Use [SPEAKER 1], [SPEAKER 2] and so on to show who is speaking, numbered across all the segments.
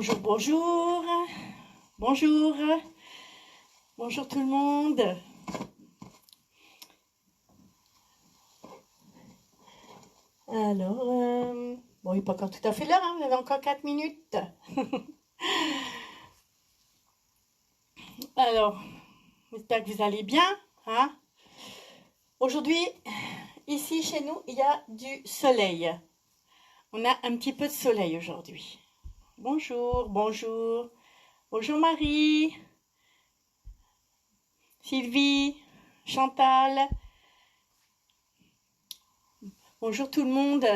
[SPEAKER 1] Bonjour, bonjour, bonjour, bonjour tout le monde. Alors, bon, il n'est pas encore tout à fait l'heure, hein, vous avez encore 4 minutes. Alors, j'espère que vous allez bien, hein. Aujourd'hui, ici chez nous, il y a du soleil. On a un petit peu de soleil aujourd'hui. Bonjour, bonjour, bonjour Marie, Sylvie, Chantal. Bonjour tout le monde.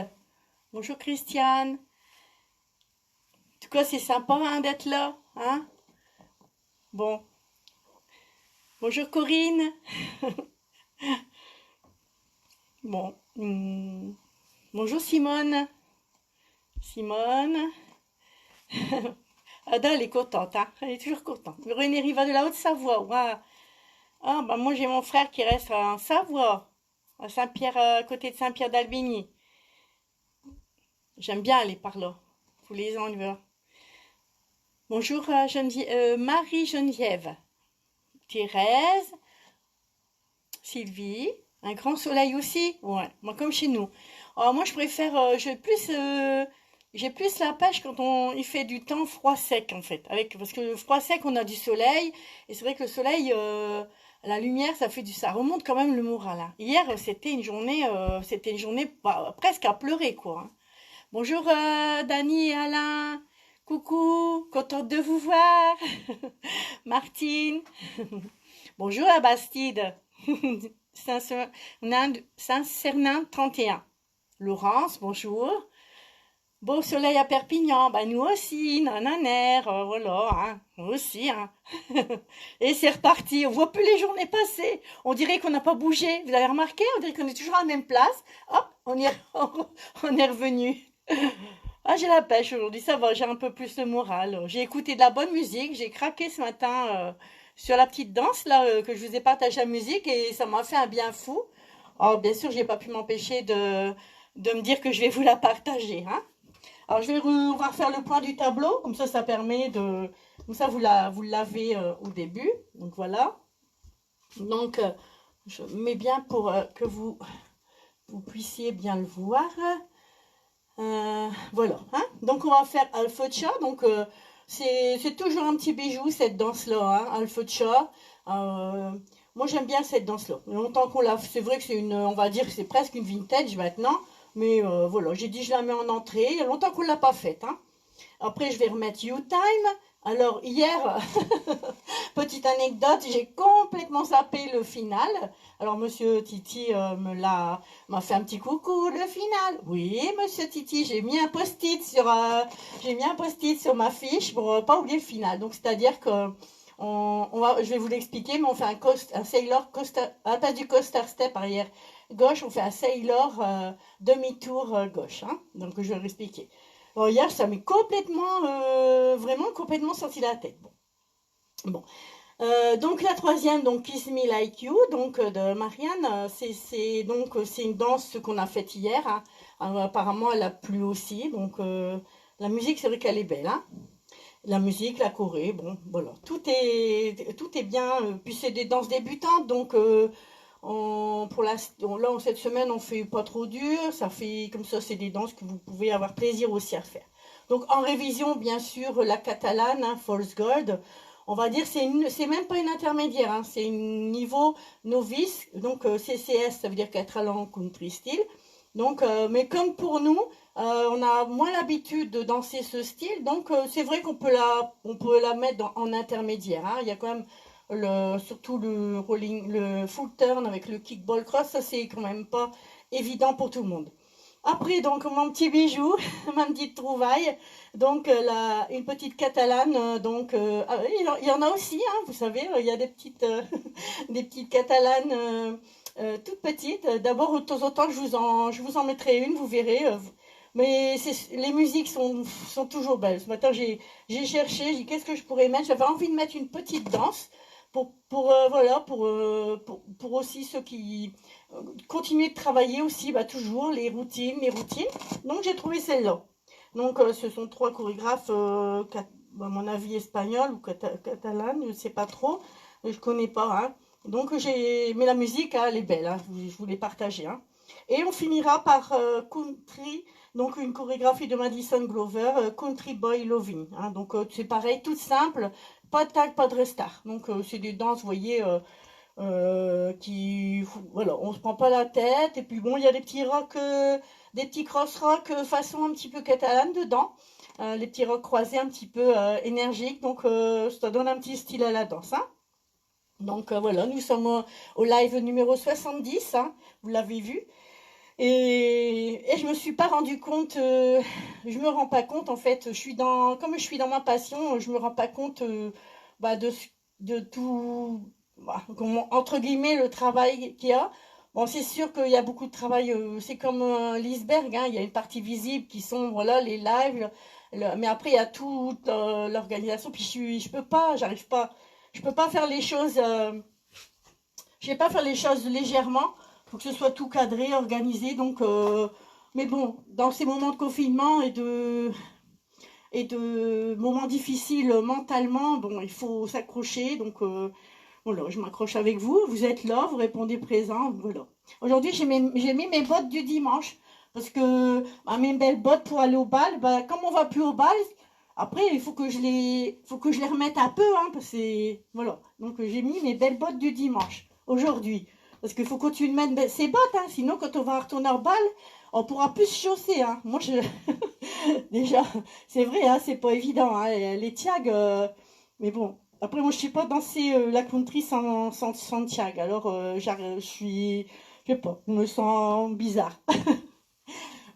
[SPEAKER 1] Bonjour Christiane. En tout cas, c'est sympa hein, d'être là. Hein. Bon. Bonjour Corinne. Bon. Bonjour Simone. Simone. Ada, elle est contente. Hein. Elle est toujours contente. René Riva de la Haute-Savoie. Wow. Ah, bah moi, j'ai mon frère qui reste en Savoie. À Saint-Pierre, à côté de Saint-Pierre d'Albigny. J'aime bien aller par là. Tous les ans, on y va. Bonjour Marie-Geneviève, Thérèse, Sylvie, un grand soleil aussi, ouais, moi comme chez nous. Alors, moi je préfère, j'ai plus la pêche quand il fait du temps froid sec en fait, parce que le froid sec on a du soleil et c'est vrai que le soleil, la lumière ça remonte quand même le moral. Hein. Hier c'était une journée presque à pleurer quoi. Hein. Bonjour Dani et Alain. Coucou, contente de vous voir. Martine. Bonjour la Bastide. Saint-Cernin 31. Laurence, bonjour. Beau soleil à Perpignan. Bah nous aussi, nananer, voilà, hein, nous aussi. Hein. Et c'est reparti, on voit plus les journées passer. On dirait qu'on n'a pas bougé. Vous avez remarqué? On dirait qu'on est toujours à la même place. Hop, on est revenu. Ah, j'ai la pêche aujourd'hui, ça va, j'ai un peu plus de morale. J'ai écouté de la bonne musique, j'ai craqué ce matin sur la petite danse là que je vous ai partagé la musique et ça m'a fait un bien fou. Alors bien sûr, j'ai pas pu m'empêcher de me dire que je vais vous la partager. Hein. Alors on va refaire le point du tableau, comme ça permet de... Comme ça vous l'avez au début, donc voilà. Donc je mets bien pour que vous puissiez bien le voir. Voilà, hein. Donc on va faire Alfocha, donc c'est toujours un petit bijou cette danse-là, hein, Alfocha. Moi j'aime bien cette danse-là. Longtemps qu'on l'a, c'est vrai que on va dire que c'est presque une vintage maintenant, mais voilà, j'ai dit je la mets en entrée. Il y a longtemps qu'on l'a pas faite, hein. Après je vais remettre You Time. Alors hier, petite anecdote, j'ai complètement zappé le final. Alors monsieur Titi m'a fait un petit coucou, le final. Oui, monsieur Titi, j'ai mis un post-it sur ma fiche pour pas oublier le final. Donc c'est-à-dire que je vais vous l'expliquer, mais on fait un sailor coaster, à la place du coaster step arrière gauche, on fait un sailor demi-tour gauche. Hein. Donc je vais l'expliquer. Alors hier, ça m'est vraiment complètement sorti de la tête. Bon. Donc la troisième, donc Kiss Me Like You, donc de Marianne, c'est une danse qu'on a faite hier. Hein. Alors, apparemment, elle a plu aussi. Donc la musique, c'est vrai qu'elle est belle. Hein. La musique, la choré, bon, voilà, tout est bien. Puis c'est des danses débutantes, donc cette semaine, on fait pas trop dur. Ça fait comme ça, c'est des danses que vous pouvez avoir plaisir aussi à faire. Donc en révision, bien sûr, la catalane, hein, False God. On va dire c'est même pas une intermédiaire, hein, c'est un niveau novice, donc CCS, ça veut dire Catalan Country Style. Donc, mais comme pour nous, on a moins l'habitude de danser ce style, donc c'est vrai qu'on peut la mettre en intermédiaire. Hein. Il y a quand même surtout le full turn avec le kickball cross, ça c'est quand même pas évident pour tout le monde. Après, donc, mon petit bijou, ma petite trouvaille, donc une petite catalane, il y en a aussi, hein, vous savez, il y a des petites, des petites catalanes toutes petites. D'abord, de temps en temps, je vous en mettrai une, vous verrez. Mais les musiques sont toujours belles. Ce matin, j'ai cherché, j'ai dit qu'est-ce que je pourrais mettre. J'avais envie de mettre une petite danse pour aussi ceux qui continuent de travailler aussi, toujours mes routines. Donc j'ai trouvé celle-là. Donc, ce sont trois chorégraphes, à mon avis, espagnols ou catalanes, je ne sais pas trop, je ne connais pas. Hein. Donc, mais la musique, hein, elle est belle, hein, je voulais partager. Hein. Et on finira par Country, donc une chorégraphie de Madison Glover, Country Boy Loving. Hein. Donc, c'est pareil, tout simple, pas de tag, pas de restart. Donc, c'est des danses, vous voyez, voilà, on se prend pas la tête. Et puis bon, il y a des petits rock, des petits cross rock façon un petit peu catalane dedans, les petits rock croisés un petit peu énergiques. Donc ça donne un petit style à la danse. Hein. Donc voilà, nous sommes au live numéro 70, hein, vous l'avez vu. Et je me suis pas rendu compte, je me rends pas compte en fait. Comme je suis dans ma passion, je me rends pas compte bah, de tout, bah, entre guillemets, le travail qu'il y a. Bon, c'est sûr qu'il y a beaucoup de travail. C'est comme l'iceberg, hein, il y a une partie visible qui sont voilà les lives, mais après il y a toute l'organisation. Puis je peux pas, j'arrive pas, je peux pas faire les choses. Je vais pas faire les choses légèrement. Faut que ce soit tout cadré, organisé. Donc, mais bon, dans ces moments de confinement et de moments difficiles mentalement, bon, il faut s'accrocher. Donc, voilà, je m'accroche avec vous. Vous êtes là, vous répondez présent. Voilà. Aujourd'hui, j'ai mis mes bottes du dimanche parce que bah, mes belles bottes pour aller au bal. Bah, comme on va plus au bal, après il faut que je les remette un peu, hein, parce que voilà. Donc, j'ai mis mes belles bottes du dimanche aujourd'hui. Parce qu'il faut continuer de mettre ces bottes, hein, sinon quand on va retourner au bal, on pourra plus se chausser. Hein. Moi, déjà, c'est vrai, hein, c'est pas évident. Hein, les tiags, mais bon. Après, moi, je ne sais pas danser la country sans tiag. Alors, je sais pas, je me sens bizarre.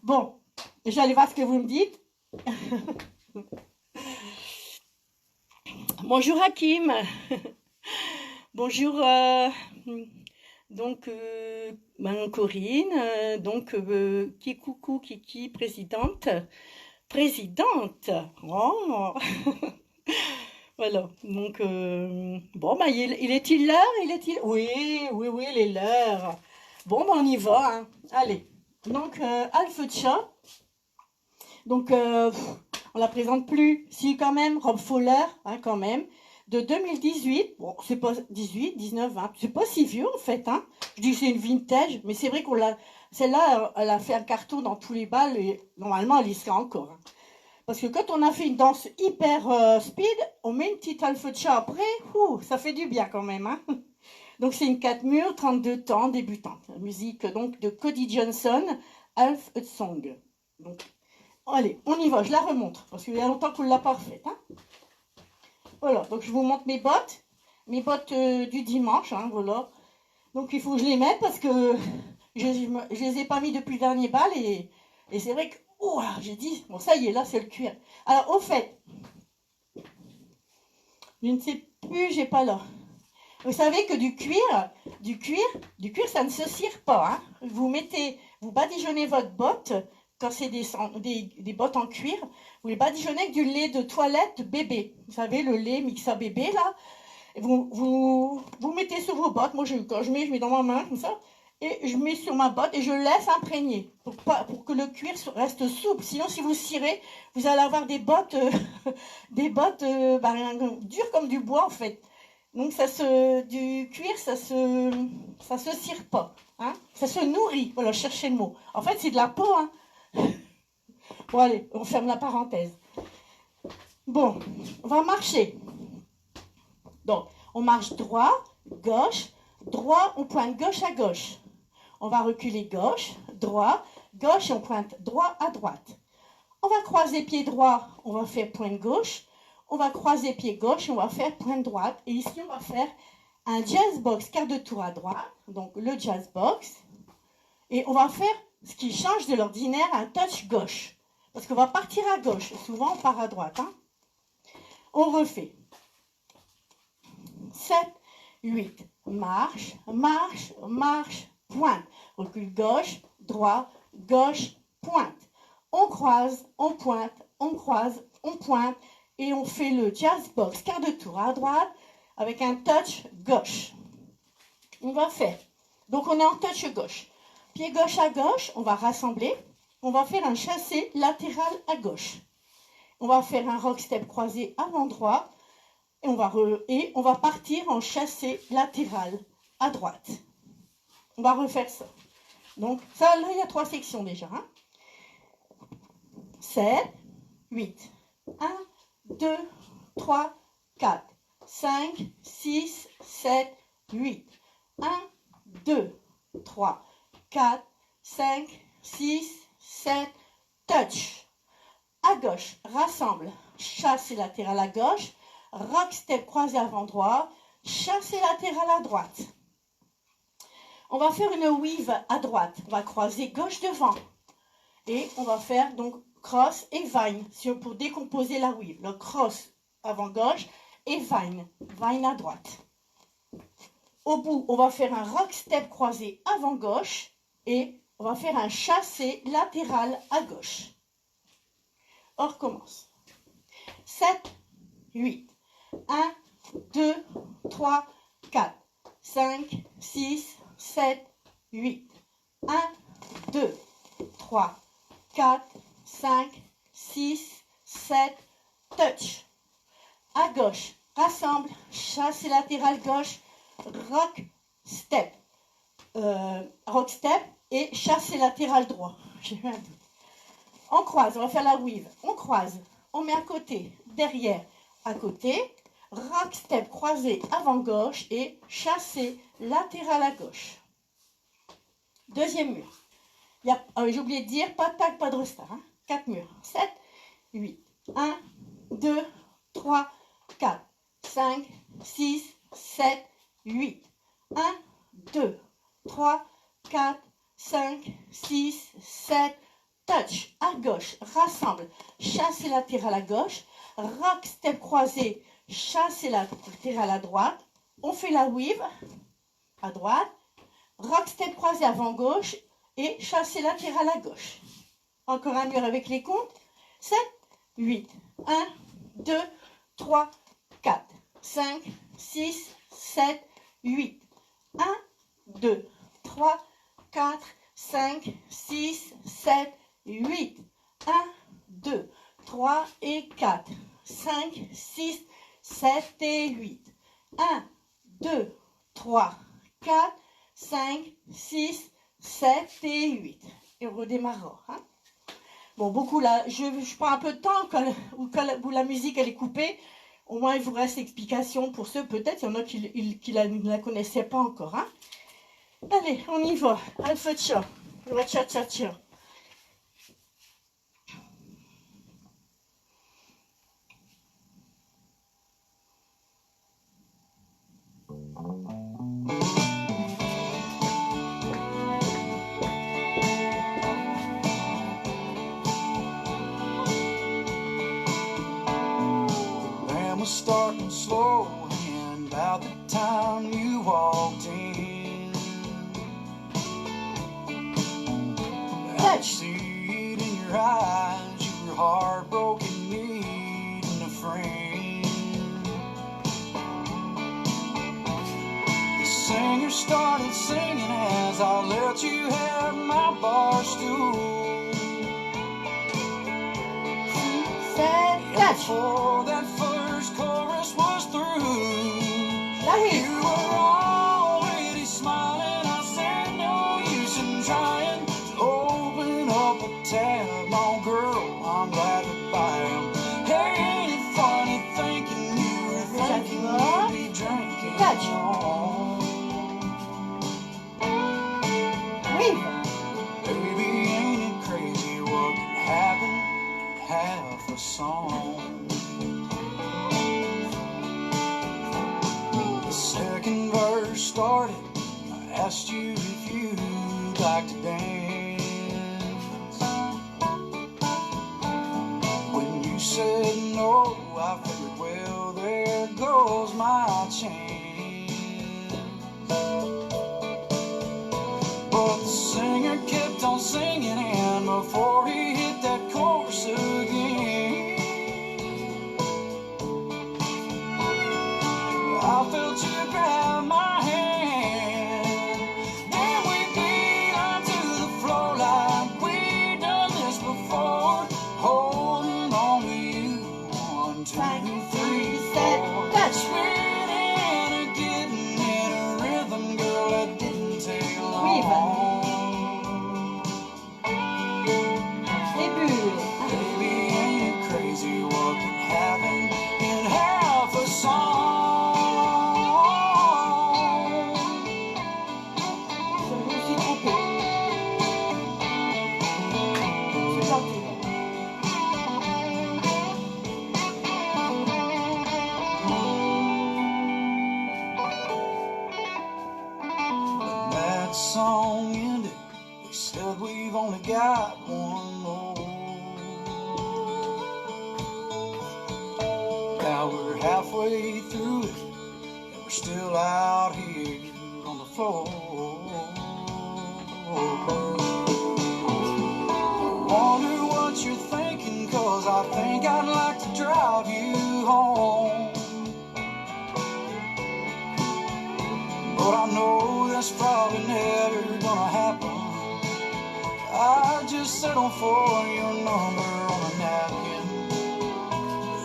[SPEAKER 1] Bon, j'allais voir ce que vous me dites. Bonjour Hakim. Bonjour, donc, Corinne. Donc, coucou, Kiki, présidente. Présidente. Oh. Voilà, donc, bon, bah, il est-il l'heure? Oui, oui, oui, il est l'heure. Bon, bah, on y va, hein. Allez, donc, Alpha. Donc, on la présente plus. Si, quand même, Rob Fowler, hein, quand même, de 2018. Bon, c'est pas 18, 19, 20. C'est pas si vieux, en fait, hein. Je dis que c'est une vintage, mais c'est vrai qu'on l'a... Celle-là, elle a fait un carton dans tous les bals et normalement, elle y serait encore. Hein. Parce que quand on a fait une danse hyper speed, on met une petite alpha après, ça fait du bien quand même. Hein. Donc c'est une 4 murs, 32 temps, débutante. Musique donc de Cody Johnson, Half a Song. Donc, allez, on y va, je la remontre, parce qu'il y a longtemps qu'on ne l'a pas refaite. Hein. Voilà, donc je vous montre mes bottes du dimanche, hein, voilà. Donc il faut que je les mette parce que je les ai pas mis depuis le dernier bal et c'est vrai que j'ai dit, bon ça y est, là c'est le cuir. Alors au fait, je ne sais plus, j'ai pas là. Vous savez que du cuir, ça ne se cire pas. Hein. Vous badigeonnez votre botte, quand c'est des bottes en cuir, vous les badigeonnez avec du lait de toilette bébé. Vous savez, le lait Mixa bébé là. Et vous mettez sur vos bottes. Moi, quand je mets dans ma main comme ça. Et je mets sur ma botte et je laisse imprégner pour que le cuir reste souple. Sinon, si vous cirez, vous allez avoir des bottes, dures comme du bois en fait. Donc du cuir, ça se cire pas. Hein, ça se nourrit. Voilà, cherchez le mot. En fait, c'est de la peau. Hein. Bon, allez, on ferme la parenthèse. Bon, on va marcher. Donc, on marche droit, gauche, droit, on pointe gauche à gauche. On va reculer gauche, droit, gauche et on pointe droit à droite. On va croiser pied droit, on va faire pointe gauche. On va croiser pied gauche et on va faire pointe droite. Et ici, on va faire un jazz box, quart de tour à droite. Donc, le jazz box. Et on va faire ce qui change de l'ordinaire, un touch gauche. Parce qu'on va partir à gauche. Souvent, on part à droite. Hein. On refait. 7, 8. Marche, marche, marche, pointe. Recule gauche, droit, gauche, pointe. On croise, on pointe, on croise, on pointe. Et on fait le jazz box, quart de tour à droite, avec un touch gauche. On va faire. Donc on est en touch gauche. Pied gauche à gauche, on va rassembler. on va faire un chassé latéral à gauche. On va faire un rock step croisé avant droit et on va partir en chassé latéral à droite. On va refaire ça. Donc ça, là, il y a 3 sections déjà. 7, 8. 1, 2, 3, 4, 5, 6, 7, 8. 1, 2, 3, 4, 5, 6, 7, touch. À gauche, rassemble, chassé latéral à gauche, rock step croisé avant droit, chassé latéral à droite. On va faire une weave à droite, on va croiser gauche devant. Et on va faire donc cross et vine pour décomposer la weave. Le cross avant gauche et vine à droite. Au bout, on va faire un rock step croisé avant gauche et on va faire un chassé latéral à gauche. On recommence. 7, 8. 1, 2, 3, 4, 5, 6, 7, 8. 1, 2, 3, 4, 5, 6, 7, touch. À gauche, rassemble, chassé latéral gauche, rock step et chassé latéral droit. J'ai eu un doute. On croise, on va faire la weave. On croise, on met à côté, derrière, à côté, rock step croisé avant gauche et chassé latéral à gauche. Deuxième mur. J'ai oublié de dire, pas de tag, pas de resta. 4 murs. 7, 8. 1, 2, 3, 4, 5, 6, 7, 8. 1, 2, 3, 4, 5, 6, 7, touch. À gauche, rassemble, chassé latéral à gauche, rock step croisé, chassé latéral à droite. On fait la weave à droite, rock step croisé avant gauche et chassé latéral à gauche. Encore un mur avec les comptes. 7, 8, 1, 2, 3, 4, 5, 6, 7, 8. 1, 2, 3, 4, 5, 6, 7, 8. 1, 2, 3 et 4, 5, 6, 7 et 8. 1, 2, 3, 4, 5, 6, 7 et 8. Et on redémarre. Bon, beaucoup là, je prends un peu de temps quand la musique elle est coupée. Au moins, il vous reste l'explication pour ceux, peut-être, il y en a qui ne la connaissaient pas encore. Allez, on y va. Alpha-cha, cha-cha-cha.
[SPEAKER 2] Starting slow, and about the time you walked in, I could see it in your eyes, you were heartbroken, needing a friend. The singer started singing as I let you have my bar stool. Before that first chorus was through, you were already smiling. I said no use in trying to open up a tab. No girl, I'm glad to buy him. Hey, ain't it funny thinking you were thinking you'd be drinking on? Baby, ain't it crazy what can happen in half a song? Second verse started, I asked you if you'd like to dance. When you said no, I figured, well, there goes my chance. But the singer kept on singing, and before he hit that chorus again, I felt you grab my hand. Then we beat onto the floor like we done way through it, and we're still out here on the floor. Wonder what you're thinking, 'cause I think I'd like to drive you home. But I know that's probably never gonna happen. I just settle for your number on a napkin.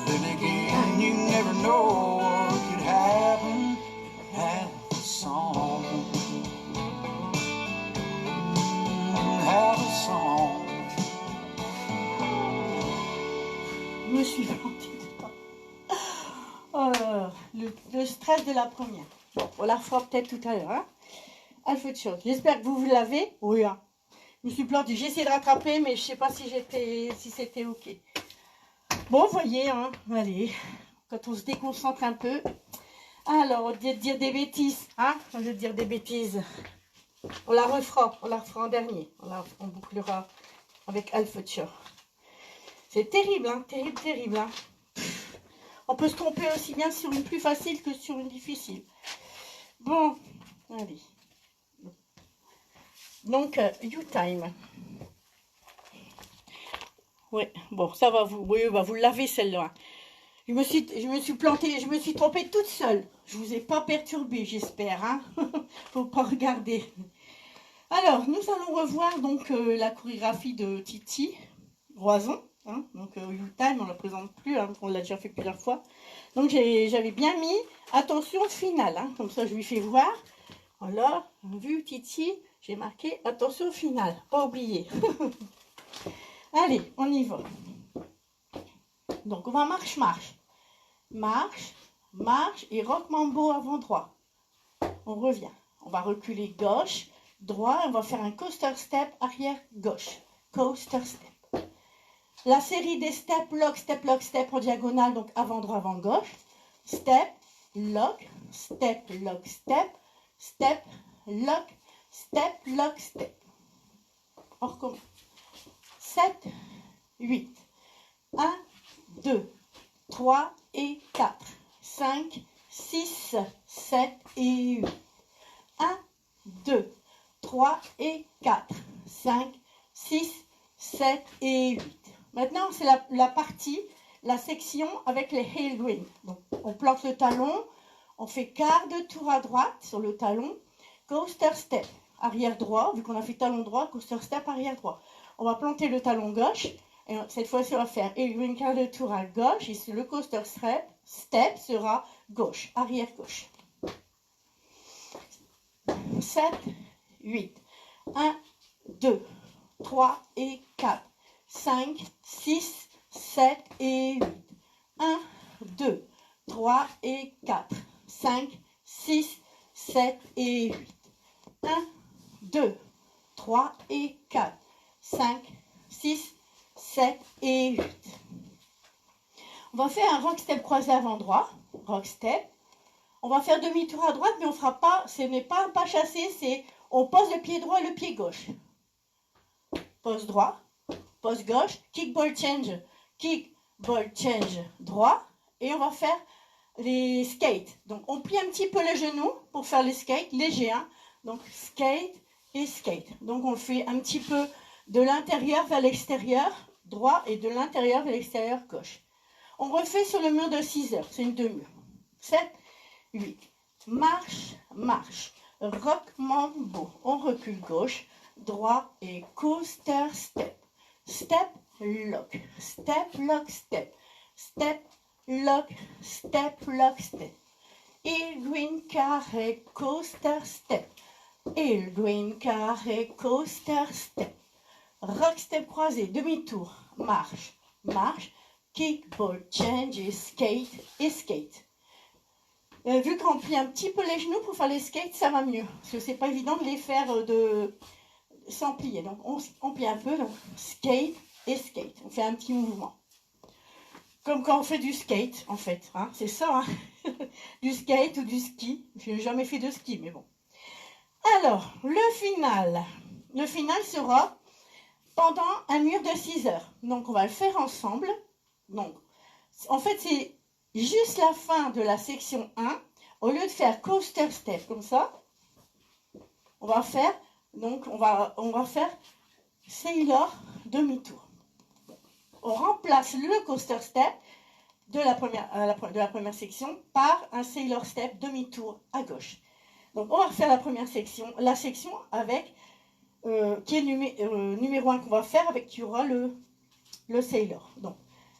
[SPEAKER 2] Then again, you never know what could happen if we had a song. Have a song.
[SPEAKER 1] Je me suis plantée dedans. Oh là là, le stress de la première. Bon, on la refera peut-être tout à l'heure. Hein. Alpha Shock. J'espère que vous l'avez. Oui. Hein. Je me suis plantée. J'ai essayé de rattraper, mais je ne sais pas si c'était OK. Bon, voyez, hein. Allez, quand on se déconcentre un peu. Alors, on va dire des bêtises. Hein. On va dire des bêtises. On la refera en dernier. On bouclera avec Alpha Shock. C'est terrible, hein. Terrible, hein. On peut se tromper aussi bien sur une plus facile que sur une difficile. Bon, allez. Donc, You Time. Oui, bon, ça va vous. Oui, bah, vous l'avez celle-là. Je me suis plantée, je me suis trompée toute seule. Je vous ai pas perturbé, j'espère. Hein. Faut pas regarder. Alors, nous allons revoir donc la chorégraphie de Titi Roison. Hein. Donc, You Time, on ne la présente plus, hein, on l'a déjà fait plusieurs fois. Donc, j'avais bien mis attention finale. Hein, comme ça, je lui fais voir. Voilà, vu Titi, j'ai marqué attention finale. Pas oublier. Allez, on y va. Donc, on va marche. Marche et rock mambo avant droit. On revient. On va reculer gauche, droit. On va faire un coaster step arrière gauche. Coaster step. La série des steps, lock, step en diagonale, donc avant droit, avant gauche. Step, lock, step, lock, step, lock, step. On recommence. 7, 8. 1, 2, 3 et 4. 5, 6, 7 et 8. 1, 2, 3 et 4. 5, 6, 7 et 8. Maintenant, c'est la partie, la section avec les heel green. Donc, on plante le talon, on fait quart de tour à droite sur le talon, coaster step, arrière droit, vu qu'on a fait talon droit, coaster step, arrière droit. On va planter le talon gauche, et cette fois-ci, on va faire heel green quart de tour à gauche, et le coaster step sera gauche, arrière gauche. 7, 8, 1, 2, 3 et 4. 5, 6, 7 et 8. 1, 2, 3 et 4. 5, 6, 7 et 8. 1, 2, 3 et 4. 5, 6, 7 et 8. On va faire un rock step croisé avant droit. Rock step. On va faire demi-tour à droite, mais on fera pas, ce n'est pas un pas chassé, c'est on pose le pied droit et le pied gauche. Pose droit. Pose gauche, kick ball change droit, et on va faire les skates. Donc on plie un petit peu les genoux pour faire les skates, léger, hein. Donc skate et skate. Donc on le fait un petit peu de l'intérieur vers l'extérieur droit et de l'intérieur vers l'extérieur gauche. On refait sur le mur de 6 heures, c'est une demi-heure. 7, 8, marche, rock mambo, on recule gauche, droit et coaster step. Step, lock, step, lock, step. Step, lock, step, lock, step. Heel green carré, coaster step. Heel green carré, coaster step. Rock step croisé, demi-tour, marche, kick, ball, change et skate. Vu qu'on plie un petit peu les genoux pour faire les skates, ça va mieux. Parce que c'est pas évident de les faire sans plier. Donc on plie un peu, donc skate et skate. On fait un petit mouvement. Comme quand on fait du skate, en fait. Hein, c'est ça, hein. Du skate ou du ski. Je n'ai jamais fait de ski, mais bon. Alors, le final. Le final sera pendant un mur de 6 heures. Donc, on va le faire ensemble. Donc, en fait, juste la fin de la section 1, au lieu de faire coaster step comme ça, on va faire, donc on va faire sailor demi-tour. On remplace le coaster step de la première section par un sailor step demi-tour à gauche. Donc on va refaire la section avec qui est numéro 1 qu'on va faire, avec qui aura le sailor. Donc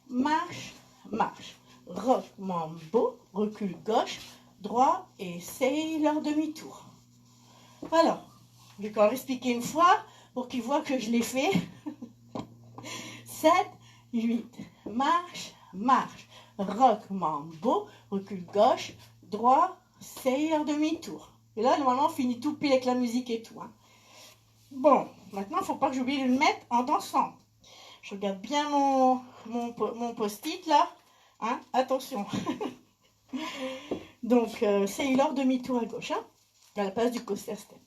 [SPEAKER 1] marche, marche, rock, mambo, recul gauche, droit et sailor demi-tour. Alors, je vais quand même expliquer une fois pour qu'ils voient que je l'ai fait. 7, 8, marche, marche, rock, mambo, recul gauche, droit, sailor demi-tour. Et là, normalement, on finit tout pile avec la musique et tout. Hein. Bon, maintenant, il ne faut pas que j'oublie de le mettre en dansant. Je regarde bien mon post-it là. Hein, attention. Donc, sailor demi-tour à gauche. Hein, à la place du coaster step.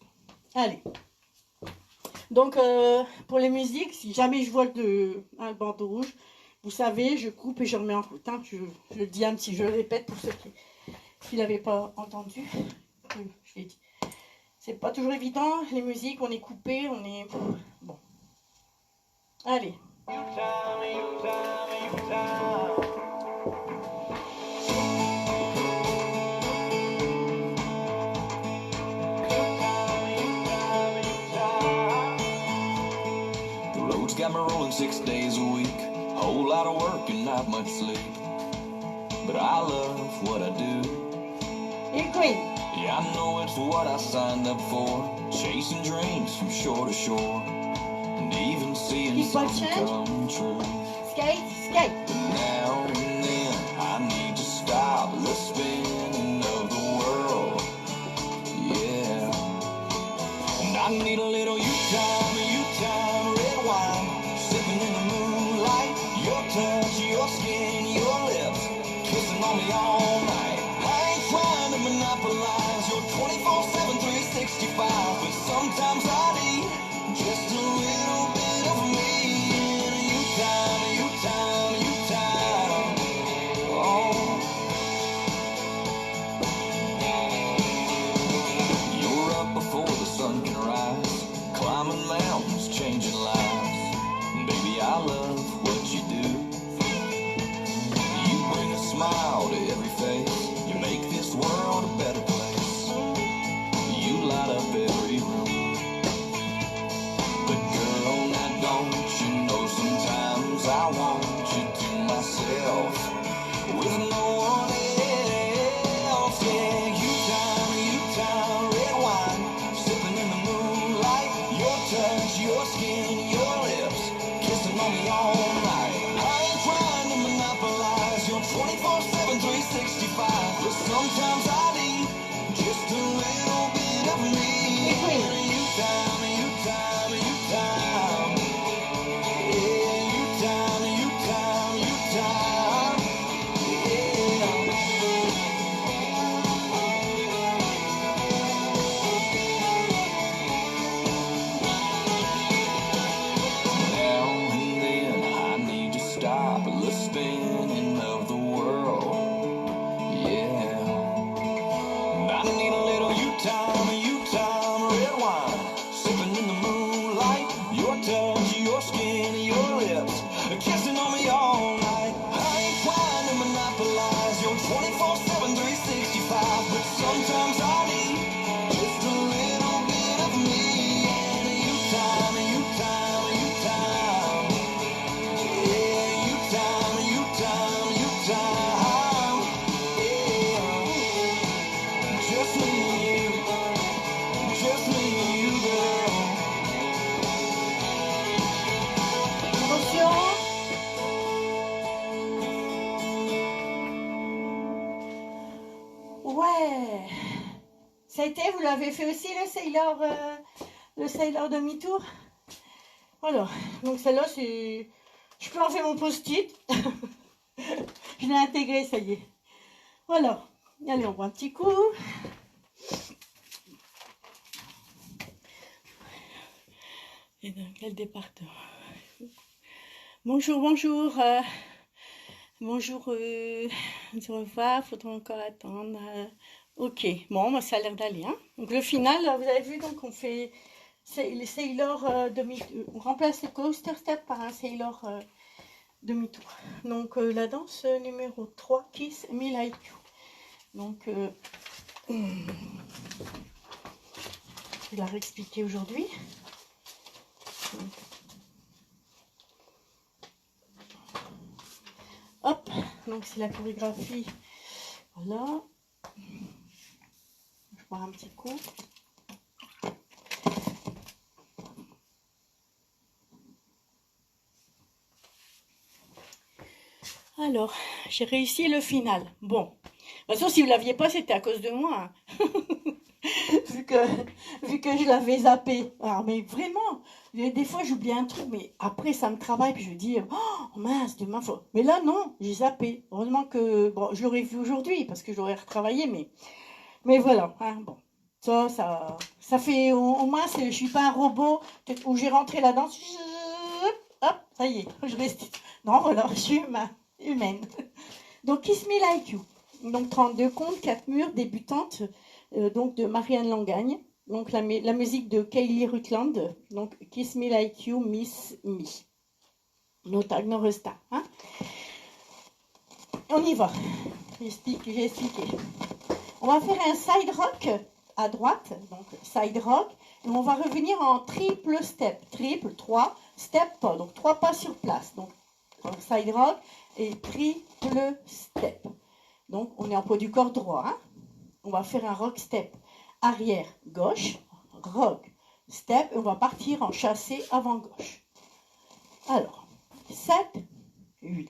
[SPEAKER 1] Allez. Donc, pour les musiques, si jamais je vois le bandeau rouge, vous savez, je coupe et je remets en route. Hein. Je le dis je le répète pour ceux qui ne l'avaient pas entendu. Je l'ai dit. C'est pas toujours évident, les musiques, on est coupé, on est... Bon. Allez.
[SPEAKER 2] The road's got me rolling 6 days a week. Whole lot of work and not much sleep. But I love what I do.
[SPEAKER 1] Et Queen.
[SPEAKER 2] Yeah, I know it's what I signed up for. Chasing dreams from shore to shore. And even seeing some come true.
[SPEAKER 1] Skate, skate.
[SPEAKER 2] But now and then I need to stop the spinning of the world. Yeah. And I need a little U-time, red wine. Sipping in the moonlight. Your touch, your skin, your lips. Kissing on me all night. I ain't trying to monopolize your 24/7, 365. But sometimes I need just a little bit of me. And a U-time. Oh. You're up before the sun can rise. Climbing mountains, changing lives. Baby, I love what you do. You bring a smile to every face. You make this world a better place. You light up every room. But girl, now don't you know sometimes I want you to myself with no one else. Yeah, U-time, red wine. Sipping in the moonlight. Your touch, your skin, your lips. Kissing on me all night. I ain't trying to monopolize your 24/7, 365. But sometimes I need just a little bit of me. U-time. Yeah, U-time. Now and then I need to stop the spinning of the world. Yeah. I need a little U-time, red wine. Sipping in the moonlight. Your touch, your skin, your lips. Kissing on me all night. I ain't trying to monopolize your 24/7, 365. But sometimes I need just a little bit of me. And a U-time. Yeah, U-time. Yeah. Just me and you, girl.
[SPEAKER 1] Attention. Ouais. Ça a été, vous l'avez fait aussi le sailor demi-tour. Voilà. Donc celle-là, c'est... Je peux enlever mon post-it. Je l'ai intégré, ça y est. Voilà. Allez, on boit un petit coup. Et dans quel département? Bonjour. Bonjour, au revoir, faudra encore attendre. Ok, bon, bah, ça a l'air d'aller, hein. Donc le final, vous avez vu, donc on fait les Sailor on remplace le coaster step par un Sailor demi-tour. Donc la danse numéro 3, Kiss Me Like You. Donc je vais la réexpliquer aujourd'hui. Hop, donc c'est la chorégraphie. Voilà. Je bois un petit coup. Alors, j'ai réussi le final. Bon, de toute façon, si vous ne l'aviez pas, c'était à cause de moi. Hein. vu, que, vu que je l'avais zappé. Alors, mais vraiment, des fois, j'oublie un truc, mais après, ça me travaille, puis je me dis, oh mince, demain, faut... Mais là, non, j'ai zappé. Heureusement que, bon, je l'aurais vu aujourd'hui, parce que je l'aurais retravaillé, mais voilà, hein, bon. Ça fait, au moins, je ne suis pas un robot où j'ai rentré la danse. Hop, ça y est, je reste. Non, voilà, je suis humaine. Donc, Kiss Me Like You. Donc, 32 contes, 4 murs, débutante, donc de Marianne Langagne. Donc, la musique de Kaylee Rutland. Donc, Kiss Me Like You, Miss Me. Nota Noresta. Hein. On y va. J'ai expliqué. On va faire un side rock à droite. Donc, side rock. Et on va revenir en triple step. Triple, 3, step pas. Donc, 3 pas sur place. Donc, side rock et triple step. Donc, on est en poids du corps droit. Hein. On va faire un rock step arrière gauche, rock step, et on va partir en chassé avant gauche. Alors, 7, 8,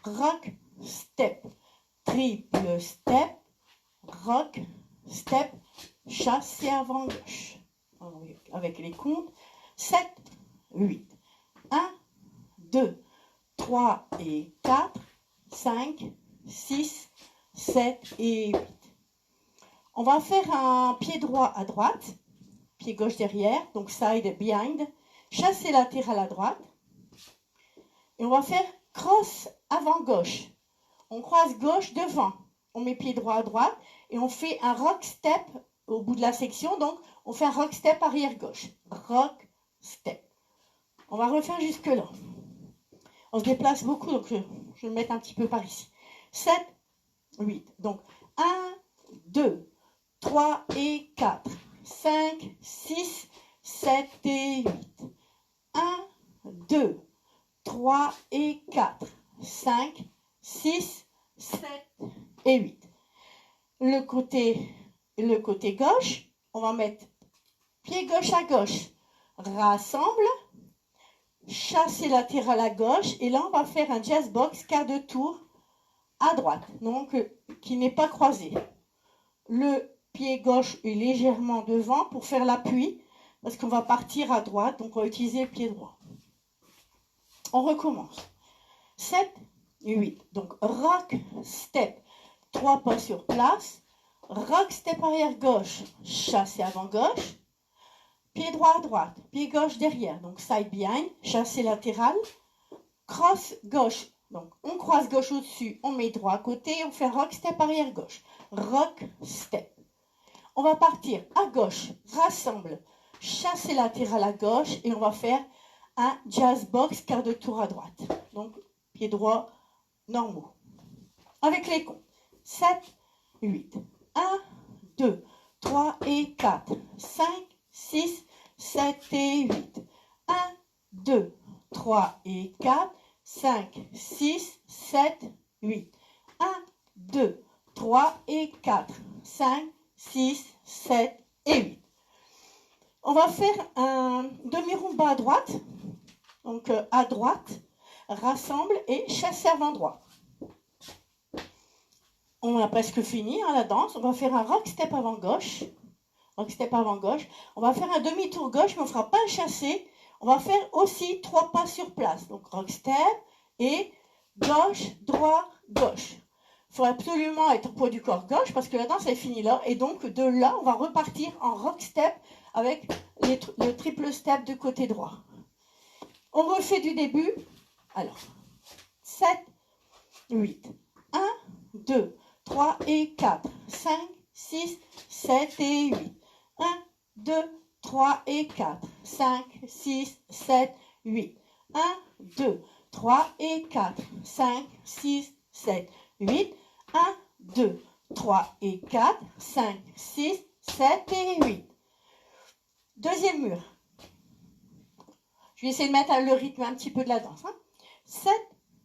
[SPEAKER 1] rock step, triple step, rock step, chassé avant gauche. Avec les comptes, 7, 8, 1, 2, 3 et 4, 5, 6, 7 et 8. On va faire un pied droit à droite, pied gauche derrière, donc side behind, chassé latéral à droite. Et on va faire cross avant gauche. On croise gauche devant. On met pied droit à droite et on fait un rock step au bout de la section. Donc, on fait un rock step arrière gauche. Rock step. On va refaire jusque là. On se déplace beaucoup, donc je vais le mettre un petit peu par ici. 7, 8. Donc, 1, 2, 3 et 4, 5, 6, 7 et 8. 1, 2, 3 et 4, 5, 6, 7 et 8. Le côté gauche, on va mettre pied gauche à gauche, rassemble, chassé latéral à gauche, et là on va faire un jazz box quart de tour à droite, donc qui n'est pas croisé. Le pied gauche est légèrement devant pour faire l'appui, parce qu'on va partir à droite, donc on va utiliser le pied droit. On recommence. 7, 8. Donc, rock, step, 3 pas sur place. Rock, step arrière gauche, chassé avant gauche. Pied droit à droite, pied gauche derrière, donc side behind, chassé latéral. Cross gauche, donc on croise gauche au-dessus, on met droit à côté, on fait rock, step arrière gauche. Rock, step. On va partir à gauche, rassemble, chassé latéral à gauche, et on va faire un jazz box quart de tour à droite. Donc, pied droit normaux. Avec les comptes. 7, 8. 1, 2, 3 et 4. 5, 6, 7 et 8. 1, 2, 3 et 4. 5, 6, 7, 8. 1, 2, 3 et 4. 5, 6, 7 et 8. On va faire un demi-rumba à droite. Donc à droite, rassemble et chassé avant droit. On a presque fini la danse. On va faire un rock step avant gauche. Rock step avant gauche. On va faire un demi-tour gauche, mais on ne fera pas un chassé. On va faire aussi 3 pas sur place. Donc rock step et gauche, droit, gauche. Il faut absolument être au poids du corps gauche parce que la danse est finie là. Et donc de là, on va repartir en rock step avec le triple step du côté droit. On refait du début. Alors, 7, 8. 1, 2, 3 et 4, 5, 6, 7 et 8. 1, 2, 3 et 4, 5, 6, 7, 8. 1, 2, 3 et 4, 5, 6, 7, 8. 1, 2, 3 et 4, 5, 6, 7 et 8. Deuxième mur. Je vais essayer de mettre le rythme un petit peu de la danse. 7,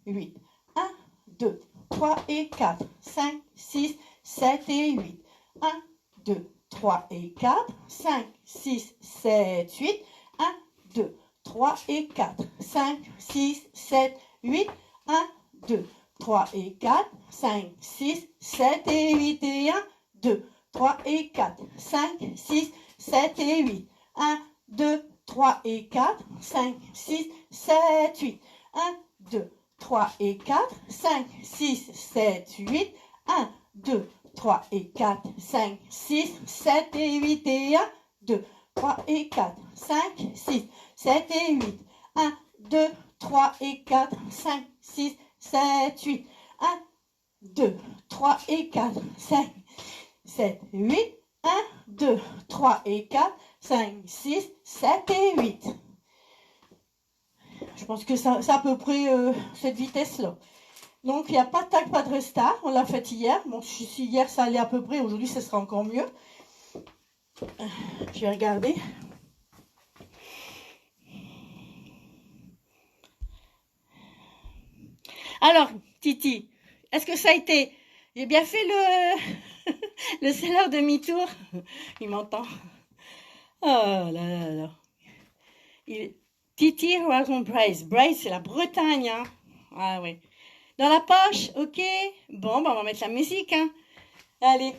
[SPEAKER 1] 8. 1, 2, 3 et 4, 5, 6, 7 et 8. 1, 2, 3 et 4, 5, 6, 7, 8. 1, 2, 3 et 4, 5, 6, 7, 8. 1, 2, 3 et 4, 5, 6, 7 et 8. Et 1, 2, 3 et 4, 5, 6, 7 et 8. 1, 2, 3 et 4, 5, 6, 7, 8. 1, 2, 3 et 4, 5, 6, 7, 8. 1, 2, 3 et 4, 5, 6, 7 et 8. Et 1, 2, 3 et 4, 5, 6, 7 et 8. 1, 2, 3 et 4, 5, 6, 7, 8. 1, 2, 3 et 4, 5, 7, 8. 1, 2, 3 et 4, 5, 6, 7 et 8. Je pense que c'est à peu près cette vitesse-là. Donc, il n'y a pas de tag, pas de restart. On l'a fait hier. Bon, si hier ça allait à peu près, aujourd'hui ce sera encore mieux. Je vais regarder. Alors, Titi, est-ce que ça a été... J'ai bien fait le seller demi-tour. Il m'entend. Oh là là là. Titi Horizon Brace. Brace, c'est la Bretagne. Hein. Ah oui. Dans la poche, ok. Bon, bah, on va mettre la musique. Hein. Allez.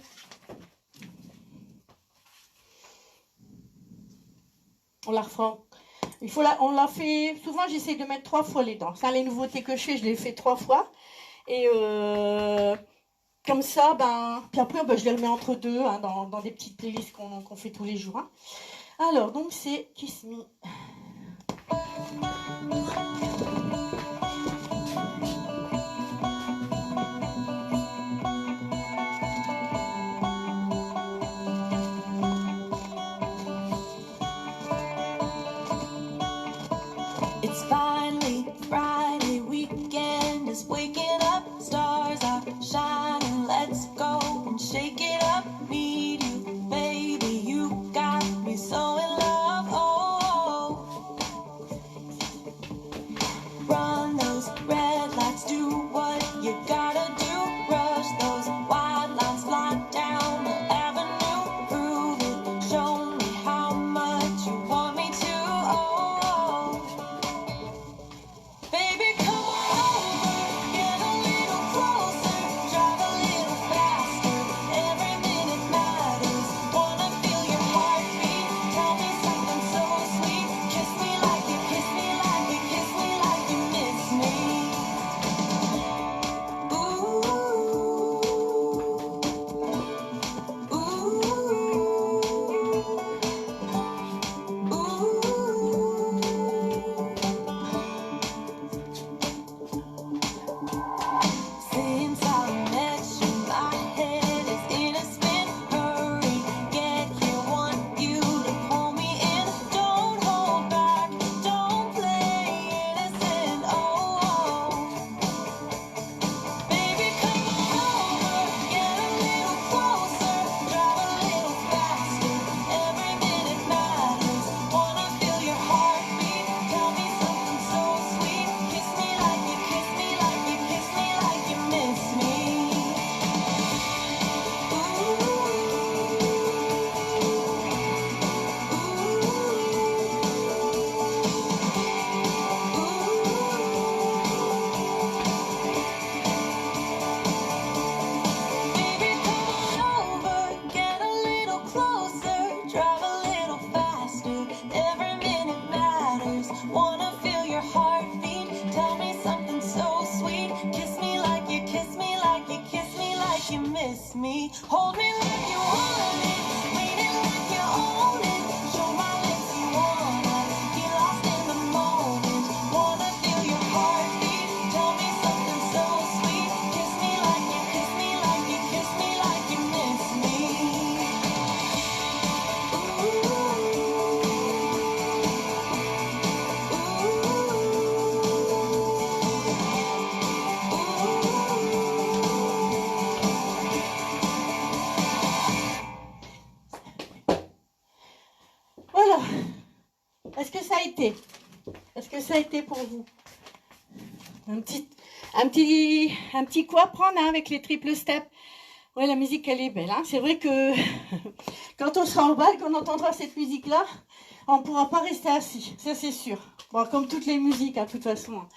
[SPEAKER 1] On la refera. On l'a fait. Souvent, j'essaie de mettre 3 fois les dents. Ça, les nouveautés que je fais, je les fais 3 fois. Et comme ça, ben. Puis après, ben, je les remets entre deux hein, dans des petites playlists qu'on fait tous les jours. Hein. Alors, donc, c'est Kiss Me.
[SPEAKER 2] It's finally Friday, weekend is waking up, stars are shining, let's go and shake it up. Need you, baby, you got me so in love. Oh, run those red lights, do what you gotta do, rush those white lines, fly down the avenue, prove it, show me how much you want me to. Oh, baby, come on over, get a little closer, drive a little faster, every minute matters, wanna feel your heartbeat, tell me something so sweet, kiss me like you, kiss me like you, kiss me like you miss me. Ooh, ooh, since I met you, my head is in a spin. Hurry, get here, want you to pull me in. Don't hold back, don't play innocent. Oh, baby, come over, get a little closer, drive a little faster. Every minute matters, wanna feel your heartbeat. Tell me something so sweet, kiss me like you, kiss me like you, kiss me like you miss me. Baby, come on over, get a little closer, drive a little faster. Every minute matters, wanna feel your heartbeat. Tell me something so sweet, kiss me like you, kiss me like you, kiss me like you miss me. Hold me like you want it, lean it like you own it. Show my lips you wanna be lost in the moment. Wanna feel your heartbeat, tell me something so sweet,
[SPEAKER 1] Est-ce que ça a été? Est-ce que ça a été pour vous? Un petit coup à prendre hein, avec les triple steps. Ouais, la musique, elle est belle. Hein. C'est vrai que quand on sera au bal, qu'on entendra cette musique-là, on ne pourra pas rester assis. Ça, c'est sûr. Bon, comme toutes les musiques, hein, de toute façon. Hein.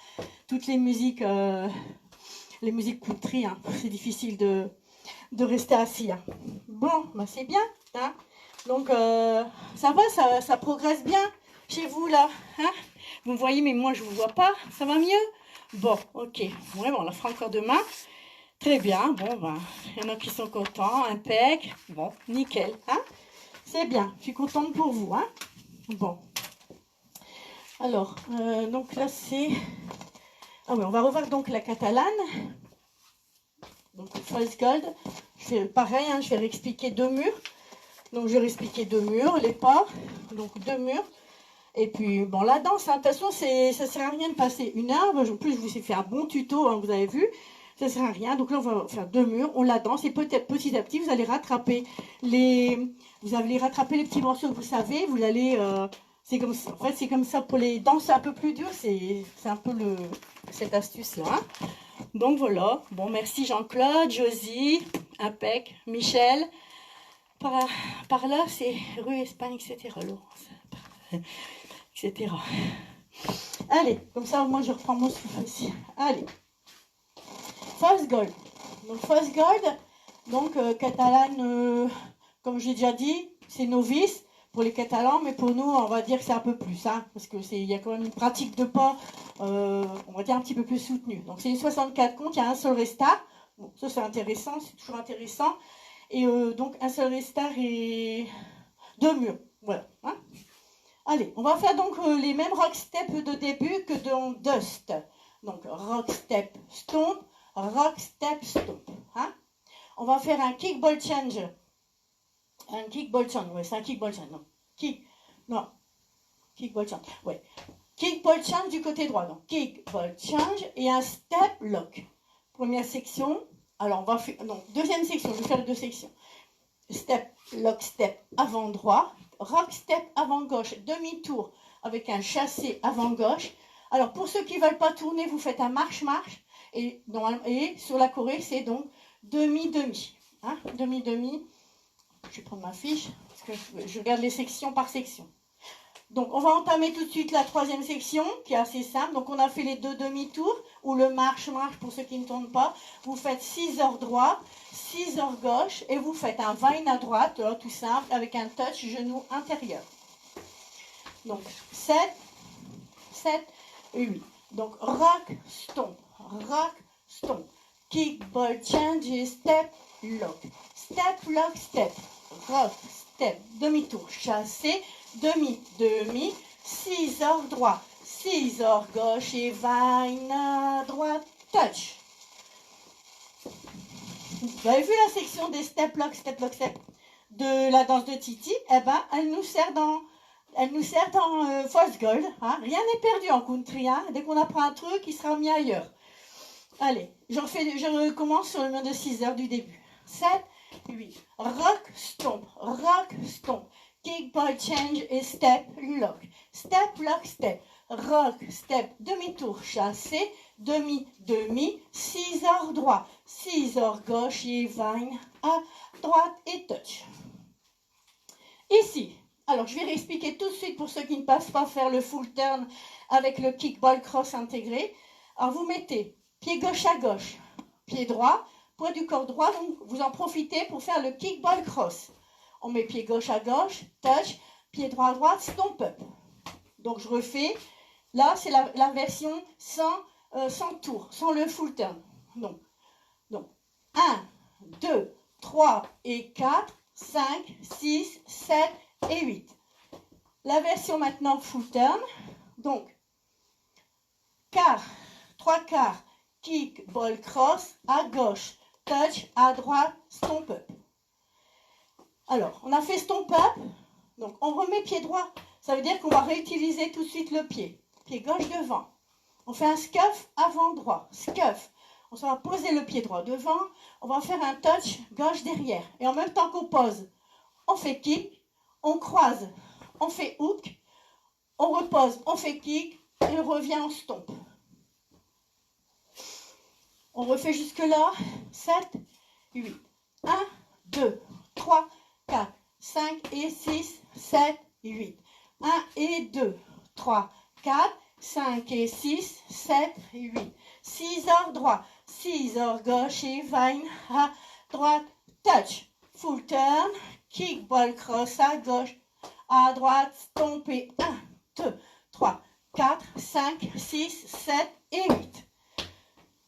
[SPEAKER 1] Toutes les musiques country, hein, c'est difficile de rester assis. Hein. Bon, bah, c'est bien. Hein. Donc, ça va, ça progresse bien chez vous, là. Hein. Vous me voyez, mais moi, je ne vous vois pas. Ça va mieux? Bon, ok. Ouais, bon, on la fera encore demain. Très bien. Bon, ben, il y en a qui sont contents. Impec. Bon, nickel. Hein. C'est bien. Je suis contente pour vous. Hein. Bon. Alors, donc là, c'est... Ah oui, on va revoir donc la catalane. Donc, false gold. Pareil, hein, je vais réexpliquer 2 murs. Donc, je vais réexpliquer 2 murs, les pas. Donc, 2 murs. Et puis, bon, la danse, hein, de toute façon, ça ne sert à rien de passer 1 heure. En plus, je vous ai fait un bon tuto, hein, vous avez vu. Ça ne sert à rien. Donc là, on va faire 2 murs, on la danse. Et peut-être petit à petit, vous allez rattraper les petits morceaux que vous savez. Vous allez... c'est comme ça. En fait, c'est comme ça pour les danses un peu plus dures. C'est un peu cette astuce-là. Hein. Donc, voilà. Bon, merci Jean-Claude, Josie, Impec, Michel. Par là, c'est rue Espagne, etc. Etc. Allez, comme ça, moi, je reprends mon souffle aussi. Allez. False gold. Donc, false gold, donc catalane, comme j'ai déjà dit, c'est novice pour les catalans, mais pour nous, on va dire que c'est un peu plus, hein, parce qu'il y a quand même une pratique de pas, on va dire un petit peu plus soutenue. Donc, c'est une 64 comptes, il y a un seul restart. Bon, ça, c'est intéressant, c'est toujours intéressant. Et donc, un seul restart et 2 murs. Voilà. Hein. Allez, on va faire donc les mêmes rock steps de début que dans Dust. Donc, rock step, stomp, rock step, stomp. Hein. On va faire un kick ball change. Un kick ball change, oui, c'est un kick ball change. Non, kick ball change, oui. Kick ball change du côté droit. Donc, kick ball change et un step lock. Première section. Alors, on va faire. Donc, deuxième section, je vais faire les 2 sections. Step, lock, step, avant droit. Rock, step, avant gauche. Demi-tour avec un chassé avant gauche. Alors, pour ceux qui ne veulent pas tourner, vous faites un marche-marche. Et sur la choré, c'est donc demi-demi. Hein, demi-demi. Je vais prendre ma fiche, parce que je regarde les sections par section. Donc, on va entamer tout de suite la 3e section, qui est assez simple. Donc, on a fait les 2 demi-tours, ou le marche-marche pour ceux qui ne tournent pas. Vous faites 6 heures droit, 6 heures gauche, et vous faites un vine à droite, tout simple, avec un touch genou intérieur. Donc, 7 et 8. Donc, rock, stomp, kick, ball, change et step, lock. Step, lock, step, rock, step, demi-tour, chassé, demi, 6 heures droit, 6 heures gauche et vine à droite, touch. Vous avez vu la section des step, lock, step de la danse de Titi? Eh ben, elle nous sert dans false gold. Hein. Rien n'est perdu en country. Hein. Dès qu'on apprend un truc, il sera mis ailleurs. Allez, je recommence sur le mur de 6 heures du début. 7, 8. Rock, stomp. Kick, ball, change et step, lock. Step, lock, step. Rock, step, demi-tour, chassé, demi, 6 heures droit, 6 heures gauche et vine à droite et touch. Ici, alors je vais réexpliquer tout de suite pour ceux qui ne passent pas faire le full turn avec le kick, ball, cross intégré. Alors vous mettez pied gauche à gauche, pied droit, poids du corps droit, donc vous en profitez pour faire le kick, ball, cross. On met pied gauche à gauche, touch, pied droit à droite, stomp up. Donc je refais. Là, c'est la version sans tour, sans le full turn. Donc 1, 2, 3 et 4, 5, 6, 7 et 8. La version maintenant full turn. Donc, 3 quarts, kick, ball, cross, à gauche, touch, à droite, stomp up. Alors, on a fait stomp up. Donc, on remet pied droit. Ça veut dire qu'on va réutiliser tout de suite le pied. Pied gauche devant. On fait un scuff avant droit. Scuff. On va poser le pied droit devant. On va faire un touch gauche derrière. Et en même temps qu'on pose, on fait kick, on croise, on fait hook, On repose, on fait kick et on revient en stomp. On refait jusque-là. 7, 8. 1, 2, 3, 4, 5 et 6, 7, 8. 1 et 2, 3, 4, 5 et 6, 7, 8. 6 heures droit, 6 heures gauche et vine à droite. Touch, full turn, kick, ball cross à gauche, à droite, stomp et 1, 2, 3, 4, 5, 6, 7 et 8.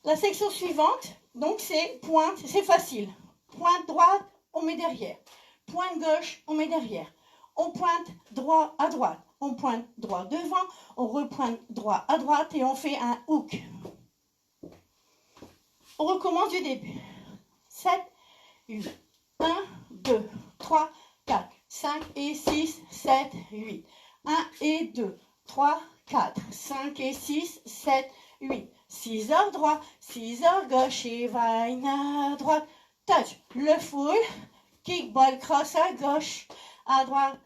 [SPEAKER 1] La section suivante, donc c'est pointe, c'est facile. Pointe droite, on met derrière. Pointe gauche, on met derrière. On pointe droit à droite. On pointe droit devant, on repointe droit à droite et on fait un hook. On recommence du début. 7, 8. 1, 2, 3, 4, 5 et 6, 7, 8. 1 et 2, 3, 4, 5 et 6, 7, 8. 6 heures droit, 6 heures gauche et vine à droite. Touch, le full, kick, ball, cross à gauche, à droite.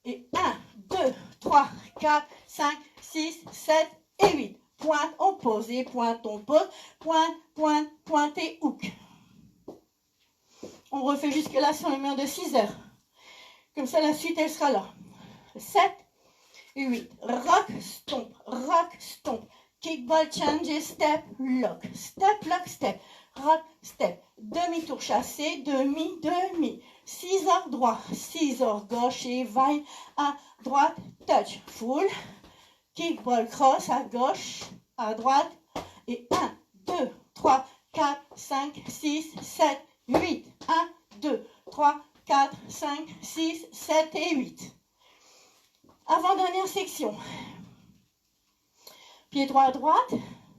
[SPEAKER 1] Et 1, 2, 3, 4, 5, 6, 7 et 8. Pointe, on pose et pointe, on pose. Pointe, pointe, pointe et hook. On refait jusque là sur le mur de 6 heures. Comme ça, la suite, elle sera là. 7, 8. Rock, stomp. Kick, ball, change et step, lock. Step, lock, step. Rock, step. Demi-tour chassé, demi. 6 heures droit, 6 heures gauche et vine à droite. Touch, full. Kick, ball, cross à gauche, à droite. Et 1, 2, 3, 4, 5, 6, 7, 8. 1, 2, 3, 4, 5, 6, 7 et 8. Avant-dernière section. Pied droit à droite.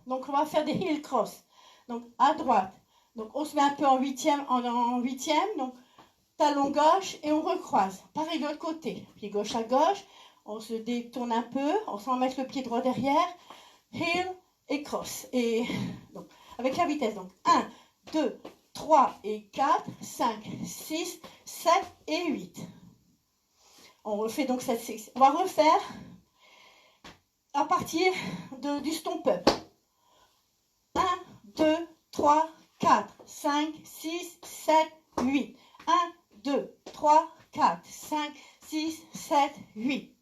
[SPEAKER 1] Donc, on va faire des heel cross. Donc, à droite. Donc, on se met un peu en huitième. Donc, talon gauche et on recroise. Pareil de l'autre côté. Pied gauche à gauche. On se détourne un peu. On s'en met le pied droit derrière. Heel et cross. Et donc, avec la vitesse. Donc, 1, 2, 3 et 4, 5, 6, 7 et 8. On refait donc cette section. On va refaire à partir du stomp up. 1, 2, 3, 4, 5, 6, 7, 8. 1, 2, 3, 4, 5, 6, 7, 8.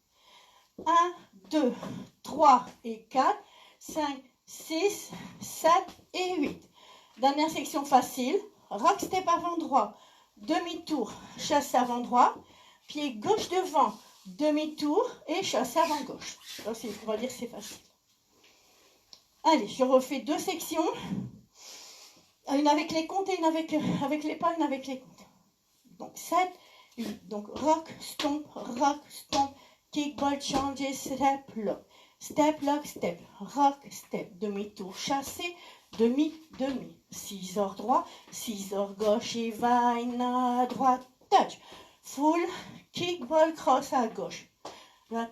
[SPEAKER 1] 1, 2, 3 et 4, 5, 6, 7 et 8. Dernière section facile. Rock step avant droit. Demi-tour, chasse avant droit. Pied gauche devant. Demi-tour et chasse avant gauche. Donc, on va dire que c'est facile. Allez, je refais 2 sections. Une avec les comptes et une avec les pas, une avec les comptes. Donc 7, 8. Donc rock, stomp, kick, ball, change et step, lock. Step, lock, step, rock, step. Demi-tour chassé, demi. 6 heures droit, 6 heures gauche et vine à droite. Touch. Full, kick, ball, cross à gauche.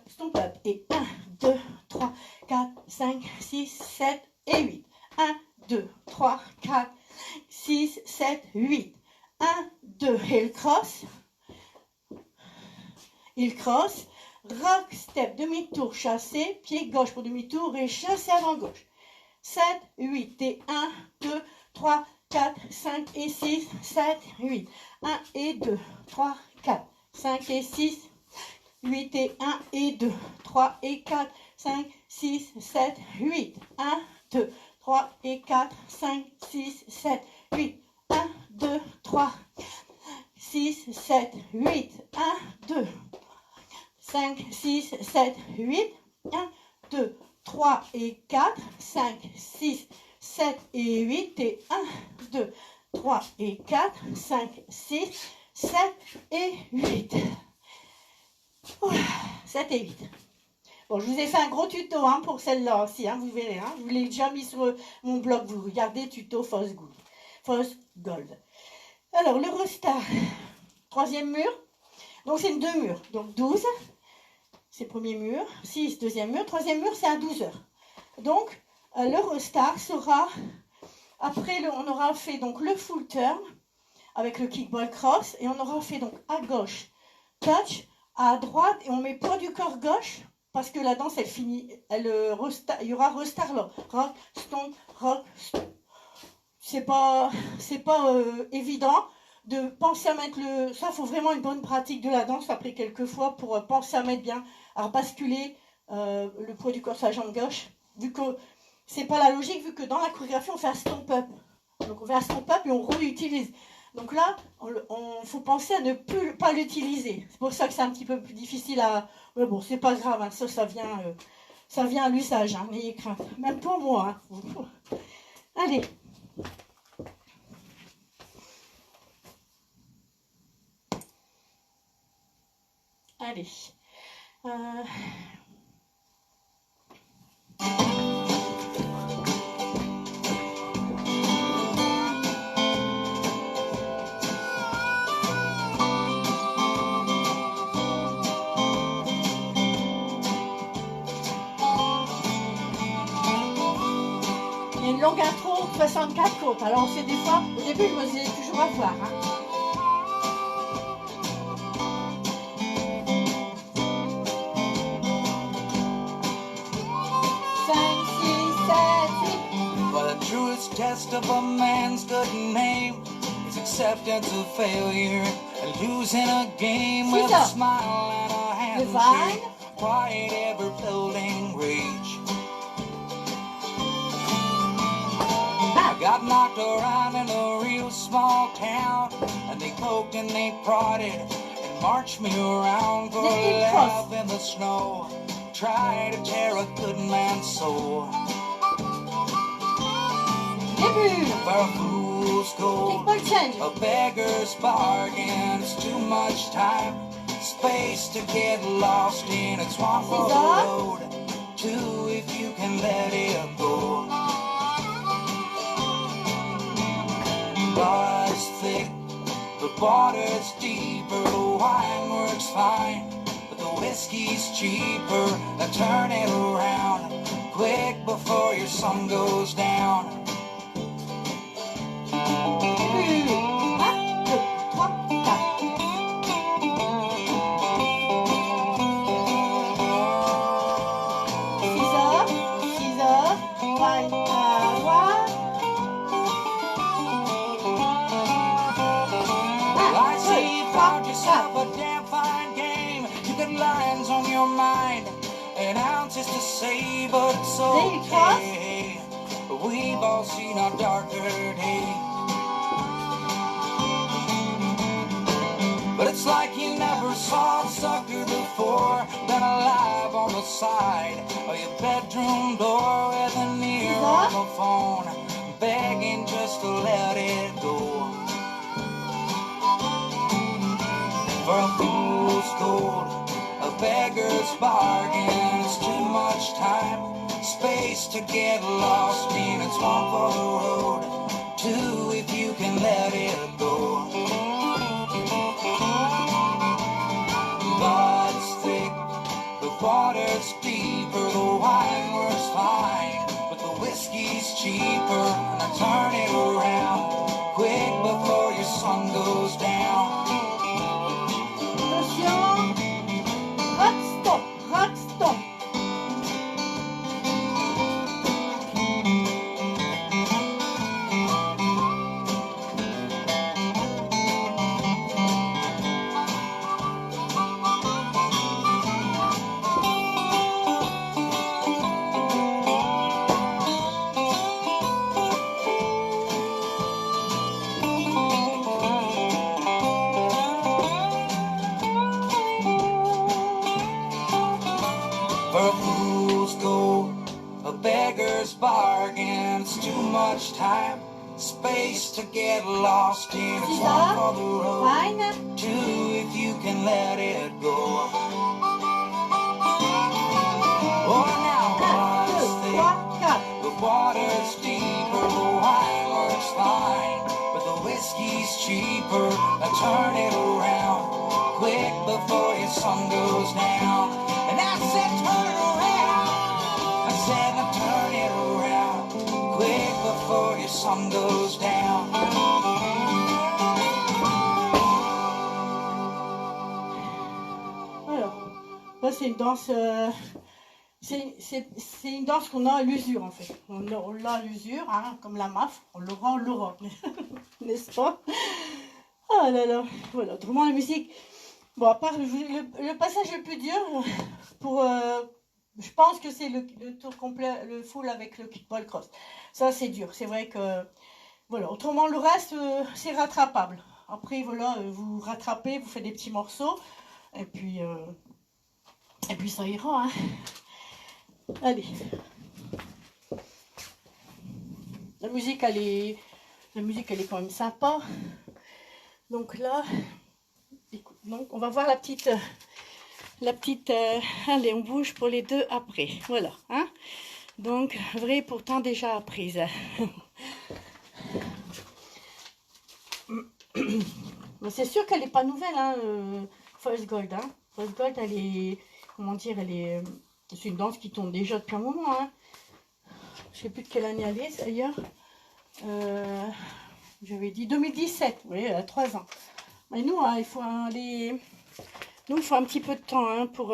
[SPEAKER 1] Stomp up. Et 1, 2, 3, 4, 5, 6, 7 et 8. 1, 2, 3, 4, 6, 7, 8. 1, 2, heel cross. Rock, step, demi-tour, chassé. Pied gauche pour demi-tour et chassé avant gauche. 7, 8 et 1, 2, 3, 4, 5 et 6, 7, 8. 1 et 2, 3, 4, 5 et 6, 8 et 1 et 2, 3 et 4, 5, 6, 7, 8. 1, 2, 3 et 4, 5, 6, 7, 8. 1, 2, 3, 6, 7, 8. 1, 2, 5, 6, 7, 8. 1, 2, 3 et 4, 5, 6, 7 et 8. Et 1, 2, 3 et 4, 5, 6, 7 et 8. Voilà, 7 et 8. Bon, je vous ai fait un gros tuto pour celle-là aussi, vous verrez. Je vous l'ai déjà mis sur mon blog. Vous regardez tuto Fausse Gold. Alors, le restart. 3e mur. Donc, c'est 2 murs. Donc, 12. C'est le premier mur. 6, 2e mur. 3e mur, c'est à 12 heures. Donc, le restart sera... Après, on aura fait donc le full turn avec le kickball cross. Et on aura fait donc à gauche, touch, à droite. Et on met poids du corps gauche parce que la danse, elle finit, il y aura restart là. Rock, stomp, rock, stomp. C'est pas évident de penser à mettre le... Ça, il faut vraiment une bonne pratique de la danse, après quelques fois, pour penser à mettre bien, à basculer le poids du corps sur la jambe gauche, vu que c'est pas la logique, vu que dans la chorégraphie, on fait un stomp-up. Donc on fait un stomp-up et on réutilise. Donc là, il faut penser à ne plus pas l'utiliser. C'est pour ça que c'est un petit peu plus difficile à... Mais bon, c'est pas grave, hein, ça vient à l'usage, hein, n'ayez crainte. Même pour moi. Hein. Allez. Allez. Il y a une longue intro, 64 côtes. Alors c'est des fois, au début je me faisais toujours avoir. Hein.
[SPEAKER 2] Well, the truest test of a man's good name is acceptance of failure and losing a game with a smile and a handshake. Quiet, ever-building rage. I got knocked around in a real small town, and they poked and they prodded and marched me around for a laugh in the snow. Try to tear a good man's soul. For a fool's gold, a beggar's bargain. It's too much time, space to get lost in. It's one for the road, two if you can let it go. Blood's thick, the water's deeper, the wine works fine, but the whiskey's cheaper. Now turn it around, quick before your sun goes down. To say, but it's okay. We've all seen a darker day. But it's like you never saw a sucker before, been alive on the side of your bedroom door with an ear on the phone, begging just to let it go. For a fool's gold, a beggar's bargain. It's too much time, space to get lost in. It's one for the road, two if you can let it go. Blood's thick, the water's deeper, the wine works fine, but the whiskey's cheaper. Now turn it around, quick before your sun goes down.
[SPEAKER 1] Rock stop.
[SPEAKER 2] Bargain, it's too much time, space to get lost in. It's one for the road, two if you can let it go. Oh, now blood's thick, the water's deeper, the wine works fine, but the whiskey's cheaper. Now turn it around, quick before your sun goes down. And I said turn it around, I said now turn it around, quick before your sun goes down.
[SPEAKER 1] Alors, là c'est une danse c'est une danse qu'on a à l'usure en fait. On l'a à l'usure, hein, comme la MAF, on l'aura, n'est-ce pas? Oh là là, voilà, autrement la musique. Bon, à part le passage le plus dur, pour, je pense que c'est le tour complet, le full avec le kickball cross. Ça c'est dur, c'est vrai que, voilà, autrement le reste c'est rattrapable. Après voilà, vous rattrapez, vous faites des petits morceaux, et puis ça ira, hein. Allez. La musique elle est quand même sympa. Donc là, écoute, donc on va voir la petite allez, on bouge pour les deux après. Voilà, hein. Donc vrai pourtant déjà apprise. C'est sûr qu'elle n'est pas nouvelle, hein, False Gold, hein. False Gold, elle est, comment dire, c'est une danse qui tourne déjà depuis un moment, hein. Je sais plus de quelle année elle est d'ailleurs. J'avais dit 2017, oui, elle a 3 ans. Mais nous, hein, il faut un petit peu de temps, hein, pour...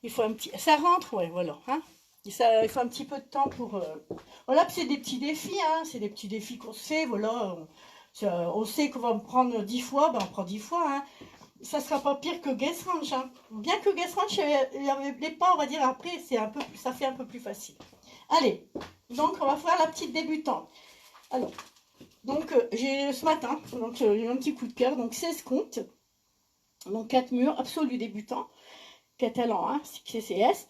[SPEAKER 1] il faut un petit... Ça rentre, ouais, voilà, hein. Il faut un petit peu de temps pour... Voilà, c'est des petits défis, hein, c'est des petits défis qu'on se fait, voilà. On sait qu'on va me prendre 10 fois, ben on prend 10 fois, hein. Ça sera pas pire que Guess Ranch, hein. Bien que Guess Ranch, il y avait les pas, on va dire, après, ça fait un peu plus facile. Allez, donc on va faire la petite débutante. Alors, donc j'ai ce matin, donc j'ai eu un petit coup de cœur, donc 16 comptes, donc 4 murs, absolu débutant, catalan, hein, CCS.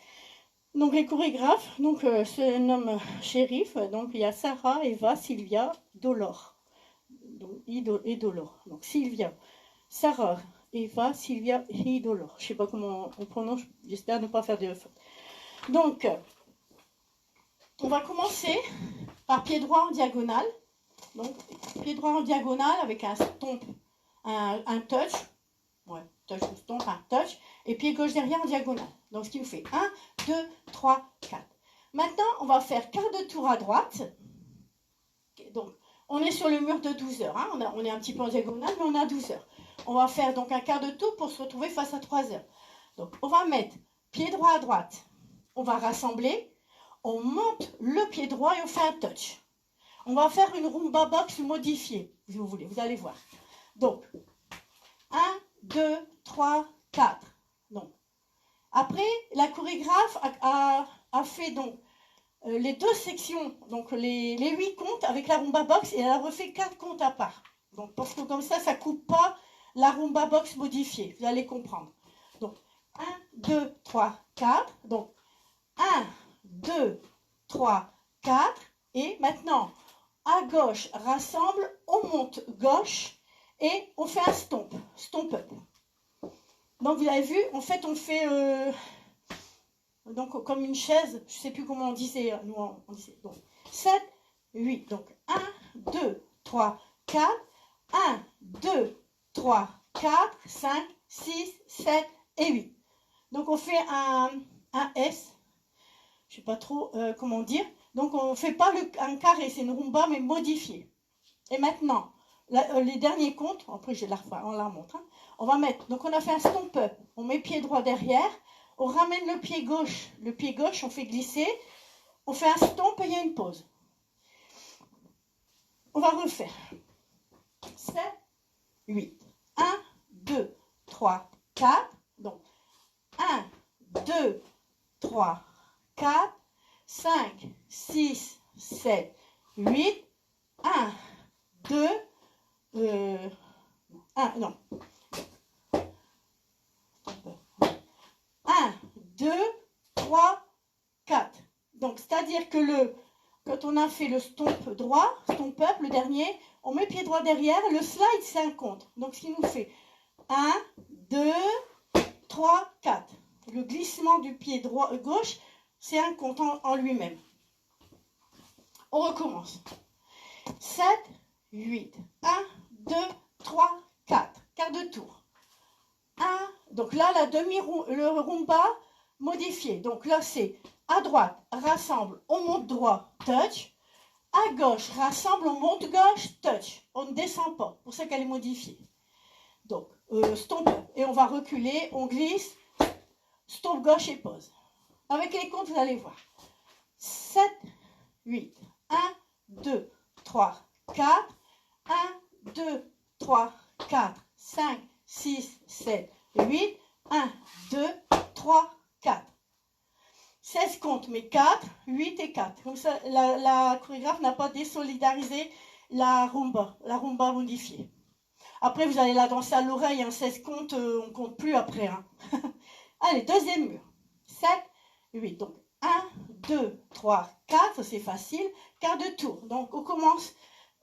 [SPEAKER 1] Donc les chorégraphes, donc se nomme Shérif, donc il y a Sarah, Eva, Sylvia, Dolor. Donc et Dolor. Donc Sylvia, Sarah, Eva, Sylvia et Dolor. Je sais pas comment on prononce, j'espère ne pas faire de faute. Donc on va commencer par pied droit en diagonale. Donc pied droit en diagonale avec un stomp, un touch. Ouais, touch ou stomp, un touch. Et pied gauche derrière en diagonale. Donc ce qui nous fait 1, 2, 3, 4. Maintenant, on va faire quart de tour à droite. Donc, on est sur le mur de 12 heures. Hein. On est un petit peu en diagonale, mais on a 12 heures. On va faire donc un quart de tour pour se retrouver face à 3 heures. Donc, on va mettre pied droit à droite. On va rassembler. On monte le pied droit et on fait un touch. On va faire une rumba box modifiée, si vous voulez. Vous allez voir. Donc, 1, 2, 3, 4. Donc, après, la chorégraphe a fait donc les 2 sections, donc les 8 comptes avec la rumba box et elle a refait 4 comptes à part. Donc, parce que comme ça ne coupe pas la rumba box modifiée. Vous allez comprendre. Donc, 1, 2, 3, 4. Donc, 1, 2, 3, 4. Et maintenant, à gauche, rassemble, on monte gauche et on fait un stomp. Stomp up. Donc, vous avez vu, en fait, on fait donc comme une chaise, je ne sais plus comment on disait, nous on disait, donc 7, 8, donc 1, 2, 3, 4, 1, 2, 3, 4, 5, 6, 7 et 8. Donc on fait un S, je ne sais pas trop comment dire, donc on ne fait pas un carré, c'est une rumba mais modifiée. Et maintenant, les derniers comptes, après je la refais, on la remonte, hein. On va mettre, donc on a fait un stomp up, on met pied droit derrière, on ramène le pied gauche on fait glisser, on fait un stomp et il y a une pause. On va refaire. 7, 8, 1, 2, 3, 4, donc 1, 2, 3, 4, 5, 6, 7, 8, 1, 2, 1, non. 1, 2, 3, 4. Donc, c'est-à-dire que quand on a fait le stomp droit, stomp up, le dernier, on met pied droit derrière, le slide, c'est un compte. Donc, ce qui nous fait 1, 2, 3, 4. Le glissement du pied droit gauche, c'est un compte en lui-même. On recommence. 7, 8, 1, 2, 3, 4. Quart de tour. 1, donc là, le rumba modifié. Donc là, c'est à droite, rassemble, on monte droit, touch. À gauche, rassemble, on monte gauche, touch. On ne descend pas, pour ça qu'elle est modifiée. Donc, stomp, et on va reculer, on glisse, stomp gauche et pause. Avec les comptes, vous allez voir. 7, 8, 1, 2, 3, 4, 1, 2, 3, 4, 5, 6, 7, 8, 1, 2, 3, 4. 16 comptes, mais 4, 8 et 4. Comme ça, la chorégraphe n'a pas désolidarisé la rumba modifiée. Après, vous allez la danser à l'oreille, hein, 16 comptes, on ne compte plus après. Hein. Allez, deuxième mur. 7, 8. Donc, 1, 2, 3, 4, c'est facile. Quart de tour. Donc, on commence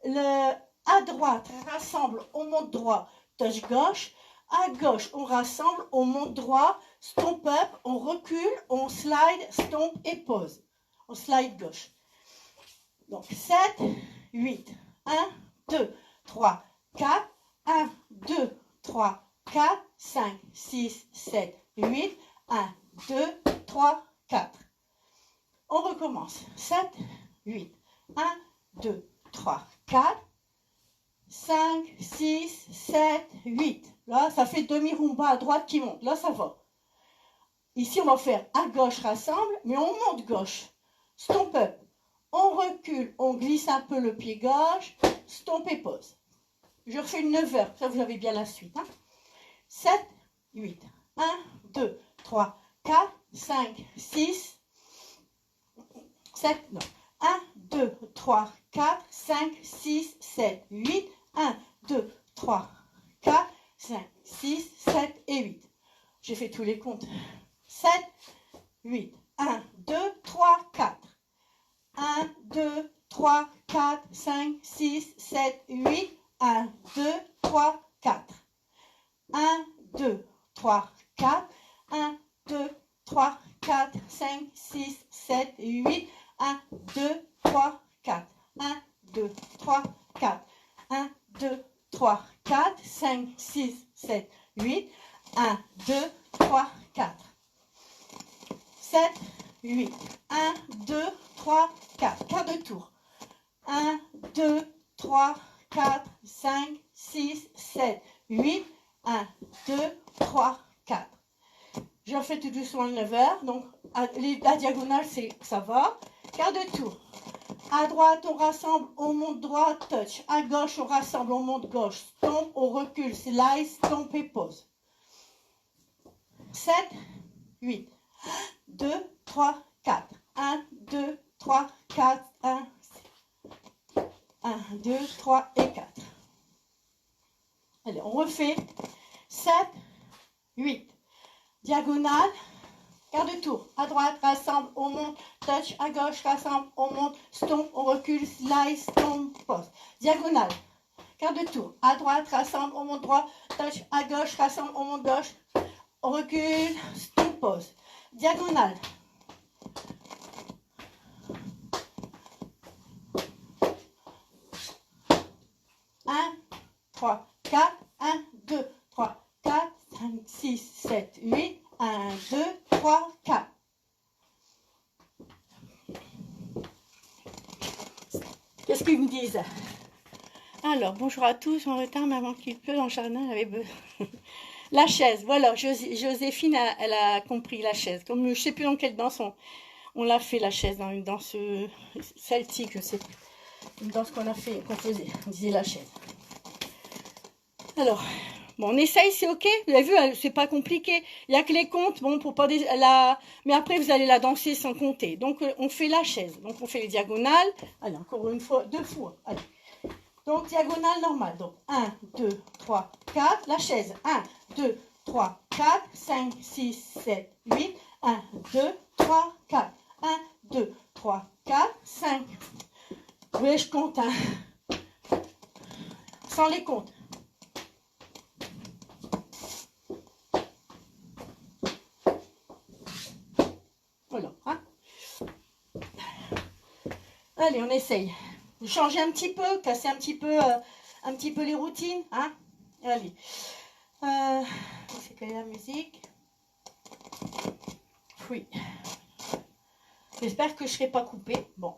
[SPEAKER 1] à droite, on rassemble, on monte droit, touch gauche. À gauche, on rassemble, on monte droit, stomp up, on recule, on slide, stomp et pause. On slide gauche. Donc, 7, 8, 1, 2, 3, 4, 1, 2, 3, 4, 5, 6, 7, 8, 1, 2, 3, 4. On recommence. 7, 8, 1, 2, 3, 4, 5, 6, 7, 8. Là, ça fait demi-rumba à droite qui monte. Là, ça va. Ici, on va faire à gauche, rassemble, mais on monte gauche. Stomp up. On recule, on glisse un peu le pied gauche. Stomp et pause. Je refais une 9 heures. Ça, vous avez bien la suite. Hein. 7, 8. 1, 2, 3, 4, 5, 6, 7, non. 1, 2, 3, 4, 5, 6, 7, 8. 1, 2, 3, 4, 5, 6, 7 et 8. J'ai fait tous les comptes. 7, 8. 1, 2, 3, 4. 1, 2, 3, 4, 5, 6, 7, 8. 1, 2, 3, 4. 1, 2, 3, 4. 1, 2, 3, 4, 5, 6, 7, 8. 1, 2, 3, 4. 1, 2, 3, 4. 1, 2, 3, 4, 5, 6, 7, 8. 1, 2, 3, 4. 7, 8. 1, 2, 3, 4. Quart de tour. 1, 2, 3, 4, 5, 6, 7, 8. 1, 2, 3, 4. Je refais tout doucement le 9 heures. Donc, la diagonale, ça va. Quart de tour. À droite, on rassemble, on monte droit, touch. À gauche, on rassemble, on monte gauche. Stomp, on recule, slide, stomp et pause. 7, 8. 2, 3, 4. 1, 2, 3, 4. 1, 2, 3 et 4. Allez, on refait. 7, 8. Diagonale. Quart de tour. À droite, rassemble, on monte, touch. À gauche, rassemble, on monte, stomp, on recule, slide, stomp, pause. Diagonale. Quart de tour. À droite, rassemble, on monte droit, touch. À gauche, rassemble, on monte gauche, on recule, stomp, pause. Diagonale. Un, 3, 4, 1, 2, 3, 4, 5, 6, 7, 8. 1, 2, 3, 4. Qu'est-ce qu'ils me disent? Alors, bonjour à tous, en retard, mais avant qu'il pleut dans le jardin, elle avait besoin. La chaise, voilà, Joséphine, elle a compris la chaise. Comme je ne sais plus dans quelle danse on l'a fait, la chaise, dans une danse celtique, je sais plus. Une danse qu'on a fait, qu'on faisait, on disait la chaise. Alors, bon, on essaye, c'est ok. Vous avez vu, c'est pas compliqué. Il n'y a que les comptes, bon, pour pas mais après, vous allez la danser sans compter. Donc, on fait la chaise. Donc, on fait les diagonales. Allez, encore une fois, 2 fois. Allez. Donc, diagonale normale. Donc, 1, 2, 3, 4. La chaise. 1, 2, 3, 4, 5, 6, 7, 8. 1, 2, 3, 4. 1, 2, 3, 4, 5. Oui, je compte, hein. Sans les comptes. Voilà. Hein. Allez, on essaye. Changer un petit peu, casser un petit peu les routines. Hein. Allez. C'est quelle est la musique? Oui. J'espère que je ne serai pas coupée. Bon.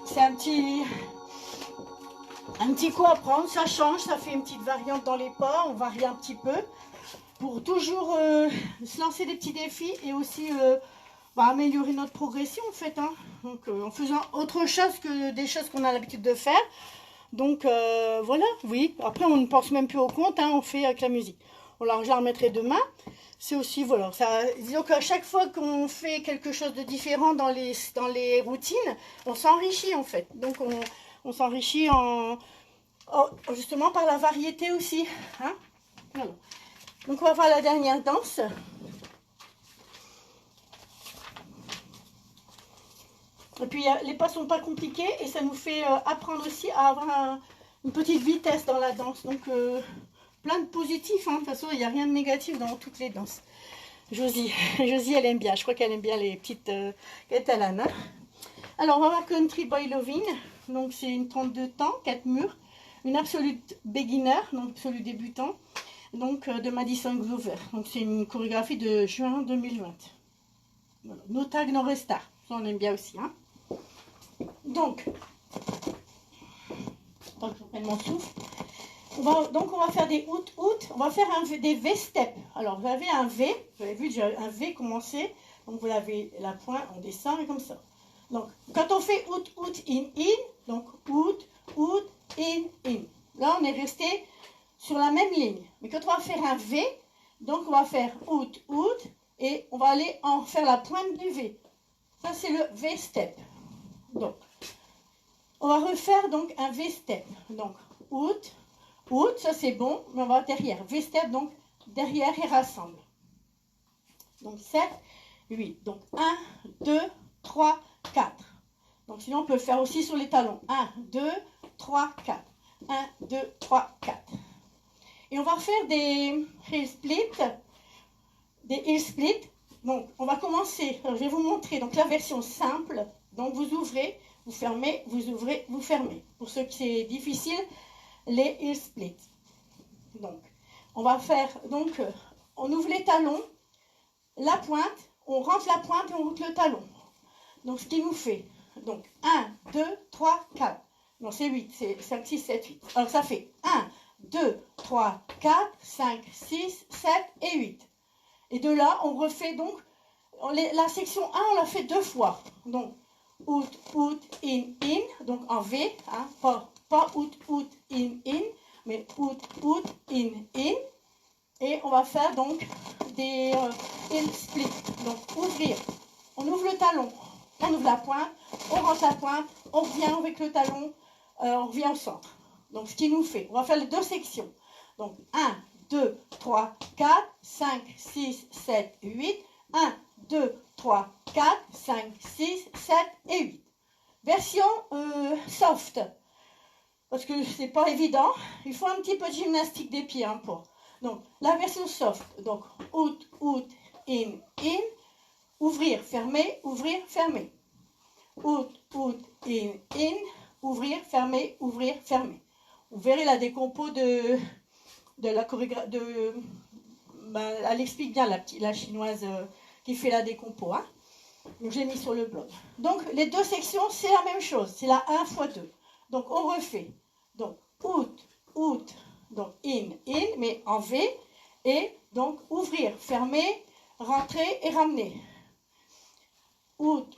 [SPEAKER 1] C'est un petit coup à prendre, ça change, ça fait une petite variante dans les pas, on varie un petit peu pour toujours se lancer des petits défis et aussi améliorer notre progression en fait, hein. Donc en faisant autre chose que des choses qu'on a l'habitude de faire. Donc voilà, oui, après on ne pense même plus au compte, hein, on fait avec la musique. Je la remettrai demain. C'est aussi, voilà, ça, disons qu'à chaque fois qu'on fait quelque chose de différent dans les routines, on s'enrichit en fait. Donc on s'enrichit justement par la variété aussi, hein. Voilà. Donc on va voir la dernière danse. Et puis les pas sont pas compliqués et ça nous fait apprendre aussi à avoir une petite vitesse dans la danse. Donc plein de positifs, hein. De toute façon il n'y a rien de négatif dans toutes les danses. Josie elle aime bien, je crois qu'elle aime bien les petites catalanes, hein. Alors on va voir Country Boy Lovin', donc c'est une 32 temps, 4 murs, une absolute beginner, donc absolu débutant, donc de Madison Glover. Donc c'est une chorégraphie de juin 2020. Voilà. No tag, no restart, ça on aime bien aussi, hein. Donc, tant que je prenne mon souffle, on va faire des out, on va faire des V-steps. Alors vous avez un V, vous avez vu j'ai un V commencé, donc vous avez la pointe, on descend et comme ça. Donc quand on fait out, in, donc out, in. Là on est resté sur la même ligne. Mais quand on va faire un V, donc on va faire out, et on va aller en faire la pointe du V. Ça c'est le V-step. Donc, on va refaire donc un V-step. Donc, out, ça c'est bon, mais on va derrière. V-step, donc derrière et rassemble. Donc 7, 8. Donc 1, 2, 3, 4. Donc sinon on peut le faire aussi sur les talons. 1, 2, 3, 4. 1, 2, 3, 4. Et on va faire des heel splits. Donc on va commencer, alors, je vais vous montrer donc la version simple. Donc vous ouvrez, vous fermez, vous ouvrez, vous fermez. Pour ceux qui c'est difficile, les heel splits. Donc on va faire, donc on ouvre les talons, la pointe, on rentre la pointe et on ouvre le talon. Donc ce qui nous fait, donc 1, 2, 3, 4. Non c'est 8, c'est 5, 6, 7, 8. Alors ça fait 1, 2, 3, 4, 5, 6, 7 et 8. Et de là on refait donc, la section 1 on la fait 2 fois. Donc out, in, donc en V, hein, pas out, in, mais out, in. Et on va faire donc des heel splits. Donc ouvrir, on ouvre le talon, on ouvre la pointe, on rentre la pointe, on revient avec le talon, on revient au centre. Donc ce qui nous fait, on va faire les deux sections. Donc 1, 2, 3, 4, 5, 6, 7, 8, 1, 2, 3, 4, 5, 6, 7 et 8. Version soft. Parce que c'est pas évident. Il faut un petit peu de gymnastique des pieds, hein, pour. Donc, la version soft. Donc, out, in. Ouvrir, fermer, ouvrir, fermer. Out, in. Ouvrir, fermer, ouvrir, fermer. Vous verrez la décompo de la chorégraphie. Elle explique bien la chinoise qui fait la décompo, hein. Donc j'ai mis sur le blog. Donc les deux sections c'est la même chose, c'est la 1 x 2. Donc on refait. Donc out, donc in, mais en V. Et donc ouvrir, fermer, rentrer et ramener. Out.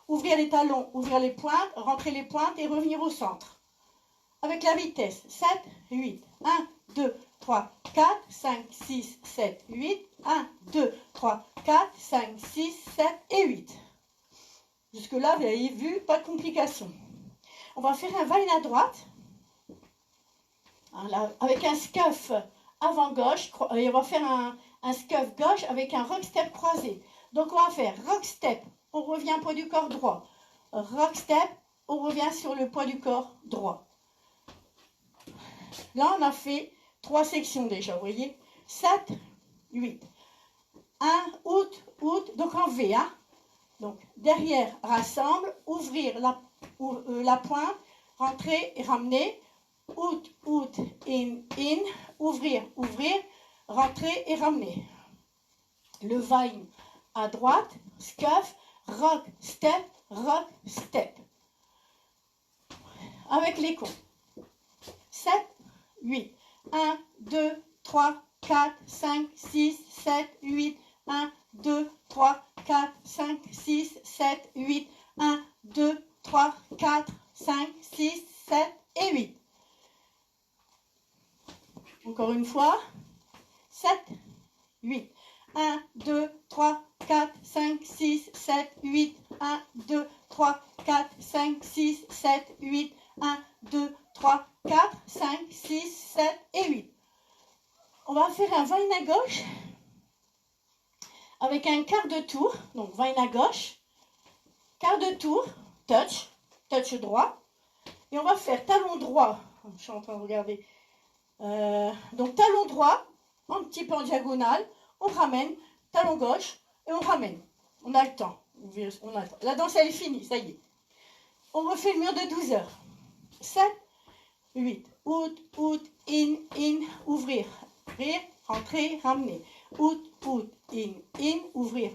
[SPEAKER 1] Ouvrir les talons, ouvrir les pointes, rentrer les pointes et revenir au centre. Avec la vitesse 7, 8. 1, 2, 3, 4, 5, 6, 7, 8. 1, 2, 3, 4, 5, 6, 7 et 8. Jusque-là, vous avez vu, pas de complications. On va faire un va-in à droite. Avec un scuff avant gauche. Et on va faire un scuff gauche avec un rock step croisé. Donc on va faire rock step, on revient poids du corps droit. Rock step, on revient sur le poids du corps droit. Là, on a fait 3 sections déjà, vous voyez. 7, 8. 1, out, donc en V. Hein. Donc, derrière, rassemble, ouvrir la pointe, rentrer et ramener. Out, in, ouvrir, rentrer et ramener. Le va-in à droite, scuff, rock, step, rock, step. Avec les comptes. 7, 8. 1, 2, 3, 4, 5, 6, 7, 8. 1, 2, 3, 4, 5, 6, 7, 8. 1, 2, 3, 4, 5, 6, 7 et 8. Encore une fois. 7, 8. 1, 2, 3, 4, 5, 6, 7, 8. 1, 2, 3, 4, 5, 6, 7, 8. 1, 2, 3, 4, 5, 6, 7 et 8. On va faire un va-in à gauche avec un quart de tour. Donc va-in à gauche, quart de tour, touch, touch droit. Et on va faire talon droit. Je suis en train de regarder. Donc talon droit, un petit peu en diagonale. On ramène, talon gauche et on ramène. On a le temps. On a le temps. La danse elle est finie, ça y est. On refait le mur de 12 heures. 7, 8. Out, out, in, ouvrir. Ouvrir, rentrer, ramener. Out, out, in, ouvrir.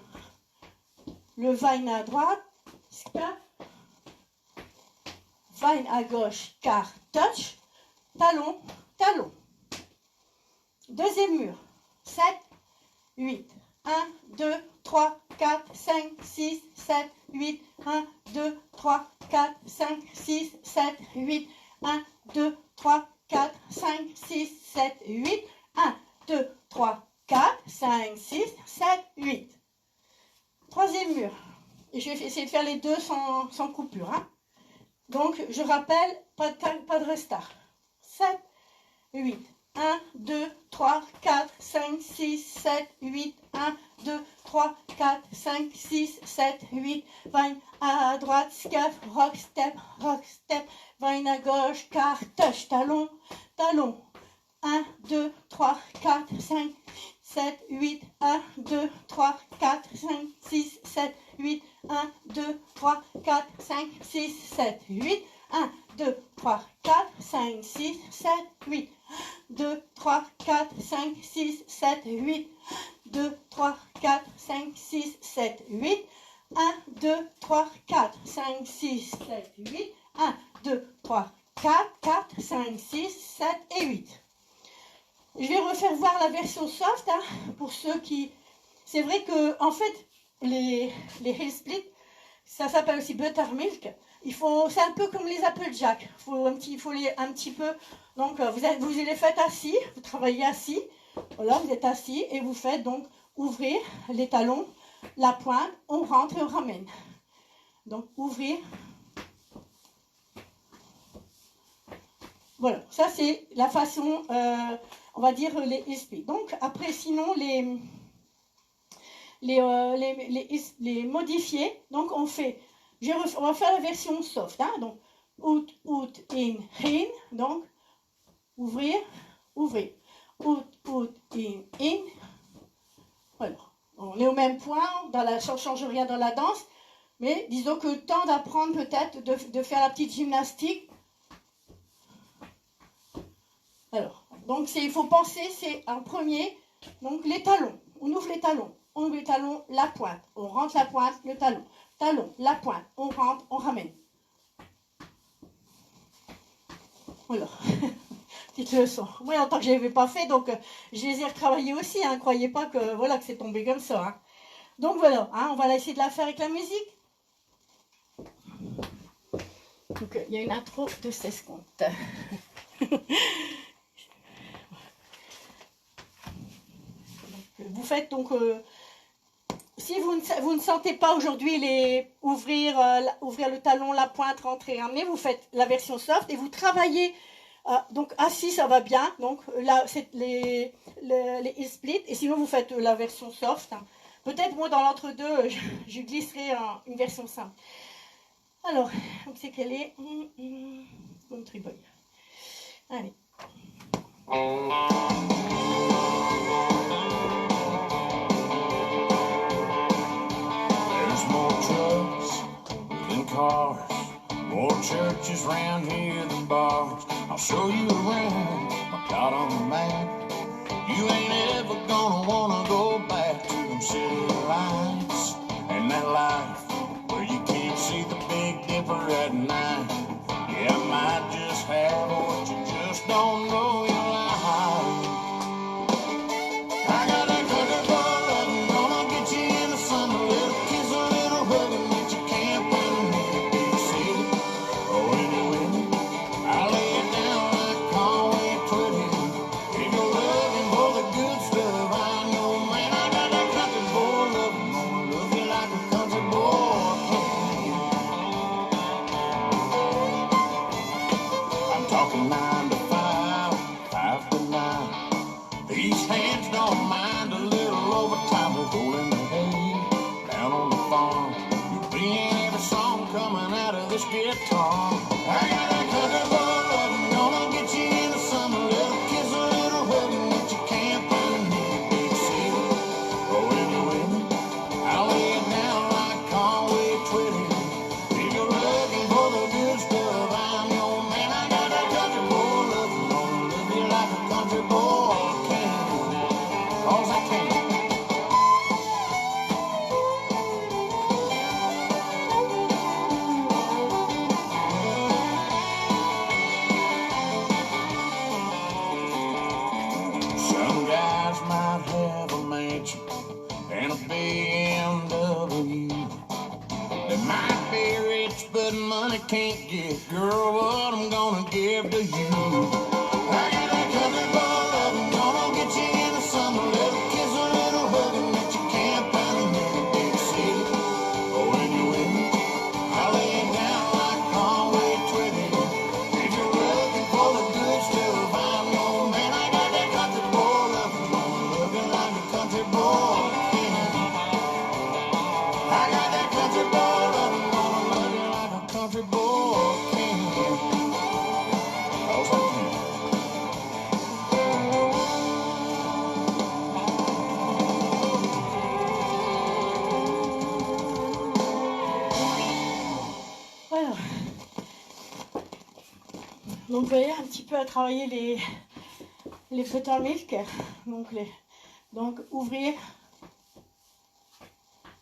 [SPEAKER 1] Le va-in à droite, scap. Va-in à gauche, quart, touch. Talon, talon. Deuxième mur. 7, 8. 1, 2, 3, 4, 5, 6, 7, 8. 1, 2, 3, 4, 5, 6, 7, 8. 1, 2, 3, 4, 5, 6, 7, 8. 1, 2, 3, 4, 5, 6, 7, 8. Troisième mur. Et je vais essayer de faire les deux sans coupure. Hein. Donc, je rappelle, pas de restart. 7, 8. 1, 2, 3, 4, 5, 6, 7, 8. 1, 2, 3, 4, 5, 6, 7, 8. Va-in à droite, scap, rock, step, va-in à gauche, quart, touch, talon, talon. 1, 2, 3, 4, 5, 7, 8. 1, 2, 3, 4, 5, 6, 7, 8. 1, 2, 3, 4, 5, 6, 7, 8. 1, 2, 3, 4, 5, 6, 7, 8. 2, 3, 4, 5, 6, 7, 8. 2, 3, 4, 5, 6, 7, 8. 1, 2, 3, 4, 5, 6, 7, 8. 1, 2, 3, 4, 4, 5, 6, 7 et 8. Je vais refaire voir la version soft hein, pour ceux qui... C'est vrai que en fait, les heel split, ça s'appelle aussi buttermilk. C'est un peu comme les Applejack. Il faut un petit peu. Donc vous les faites assis, vous travaillez assis. Voilà, vous êtes assis et vous faites donc ouvrir les talons, la pointe, on rentre et on ramène. Donc ouvrir. Voilà, ça c'est la façon, on va dire les heel split. Donc après sinon les modifier. Donc on fait. On va faire la version soft. Hein, donc, out, out, in. Donc, ouvrir, ouvrir. Out, out, in. Voilà. On est au même point. Ça ne change rien dans la danse. Mais disons que le temps d'apprendre peut-être de faire la petite gymnastique. Alors, donc il faut penser, c'est en premier, donc les talons. On ouvre les talons. On ouvre les talons, la pointe. On rentre la pointe, le talon. Talon, la pointe, on rentre, on ramène. Voilà. Petite leçon. Moi, en tant que je n'avais pas fait, donc je les ai retravaillés aussi. Hein. Croyez pas que voilà que c'est tombé comme ça. Hein. Donc voilà, hein, on va essayer de la faire avec la musique. Donc il y a une intro de 16 comptes. Vous faites donc... si vous ne sentez pas aujourd'hui ouvrir le talon, la pointe, rentrer, ramener, vous faites la version soft et vous travaillez. Donc assis, ça va bien. Donc là, c'est les heel split. Et sinon, vous faites la version soft. Hein. Peut-être moi, dans l'entre-deux, je glisserai une version simple. Alors, donc c'est qu'elle est country boy. Allez. Cars, more churches round here than bars. I'll show you around, I got on the map. You ain't ever gonna wanna go back to them city lights and that life where you can't see the
[SPEAKER 2] temper at night. Yeah, I might just have what you just don't know you like. I got that country boy loving, gonna get you into some little kiss, a little hugging that you can't find in a big city. Oh, anyway, I lay it down like Conway Twitty. If you're looking for the good stuff, I'm your man. I got that country boy loving, gonna love you like a country boy can. I'm talking 9 to 5, 5 to 9. These hands don't mind a little overtime. We're rolling the hay down on the farm. You'll be in every song coming out of this guitar. I got that country boy loving, gonna get you into some little kiss, a little hugging that you can't find in a big city. Oh, anyway, I'll lay it down like Conway Twitty. If you're looking for the good stuff, I'm your man. I got that country boy loving, gonna love you like a country boy can. Cause I can. Some guys might have a mansion and a BMW. They might be rich, but money can't get. Girl, what I'm gonna give to you. I got that country boy loving, gonna get you into some little kiss, a little hugging that you can't find in a big city. Oh, anyway, I lay it down like Conway Twitty. If you're looking for the good stuff, I'm your man. I got that country boy loving, gonna love you like a country boy can. I got that country boy loving, gonna love you like a country boy can. Cause I can.
[SPEAKER 1] Voilà. Donc vous voyez un petit peu à travailler les buttermilk. Donc ouvrir.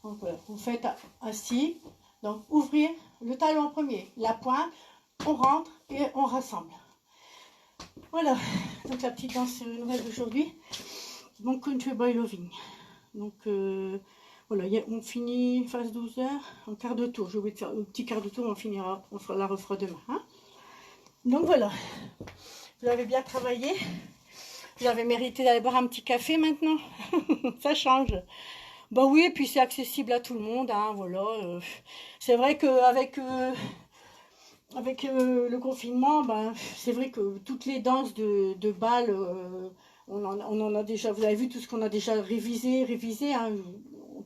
[SPEAKER 1] Donc voilà, vous faites ainsi. Donc ouvrir le talon en premier, la pointe, on rentre et on rassemble. Voilà, donc la petite danse nouvelle d'aujourd'hui. Donc Country Boy Loving. Donc voilà, on finit phase 12 heures, en quart de tour. J'ai oublié de faire un petit quart de tour, on la refera demain. Hein. Donc voilà, vous avez bien travaillé. Vous avez mérité d'aller boire un petit café maintenant. Ça change. Bah oui, et puis c'est accessible à tout le monde. Hein, voilà. C'est vrai qu'avec le confinement, ben, c'est vrai que toutes les danses de bal, on en a déjà, vous avez vu tout ce qu'on a déjà révisé hein,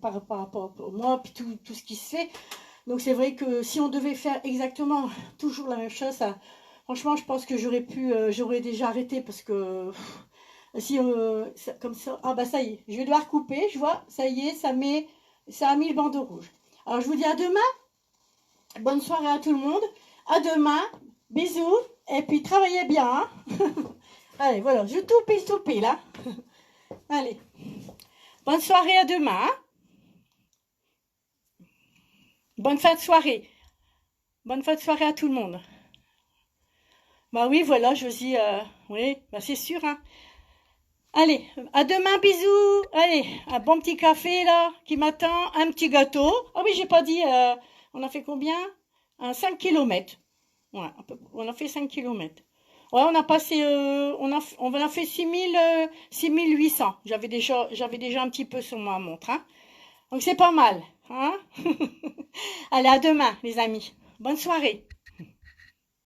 [SPEAKER 1] par rapport à moi, puis tout ce qui se fait. Donc c'est vrai que si on devait faire exactement toujours la même chose, ça, franchement, je pense que j'aurais déjà arrêté parce que si comme ça, ah bah ça y est, je vais devoir couper, je vois, ça y est, ça a mis le bandeau rouge. Alors je vous dis à demain, bonne soirée à tout le monde, à demain, bisous, et puis travaillez bien. Hein. Allez, voilà, je toupie là. Allez, bonne soirée, à demain. Hein. Bonne fin de soirée. Bonne fin de soirée à tout le monde. Bah oui, voilà, Josie, oui, bah c'est sûr, hein. Allez, à demain, bisous. Allez, un bon petit café là qui m'attend, un petit gâteau. Ah oui, j'ai pas dit, on a fait combien? 5 km. Ouais, on a fait 5 km. Ouais, on a passé, on a fait 6800. J'avais déjà un petit peu sur ma montre. Hein. Donc c'est pas mal. Hein. Allez, à demain, les amis. Bonne soirée.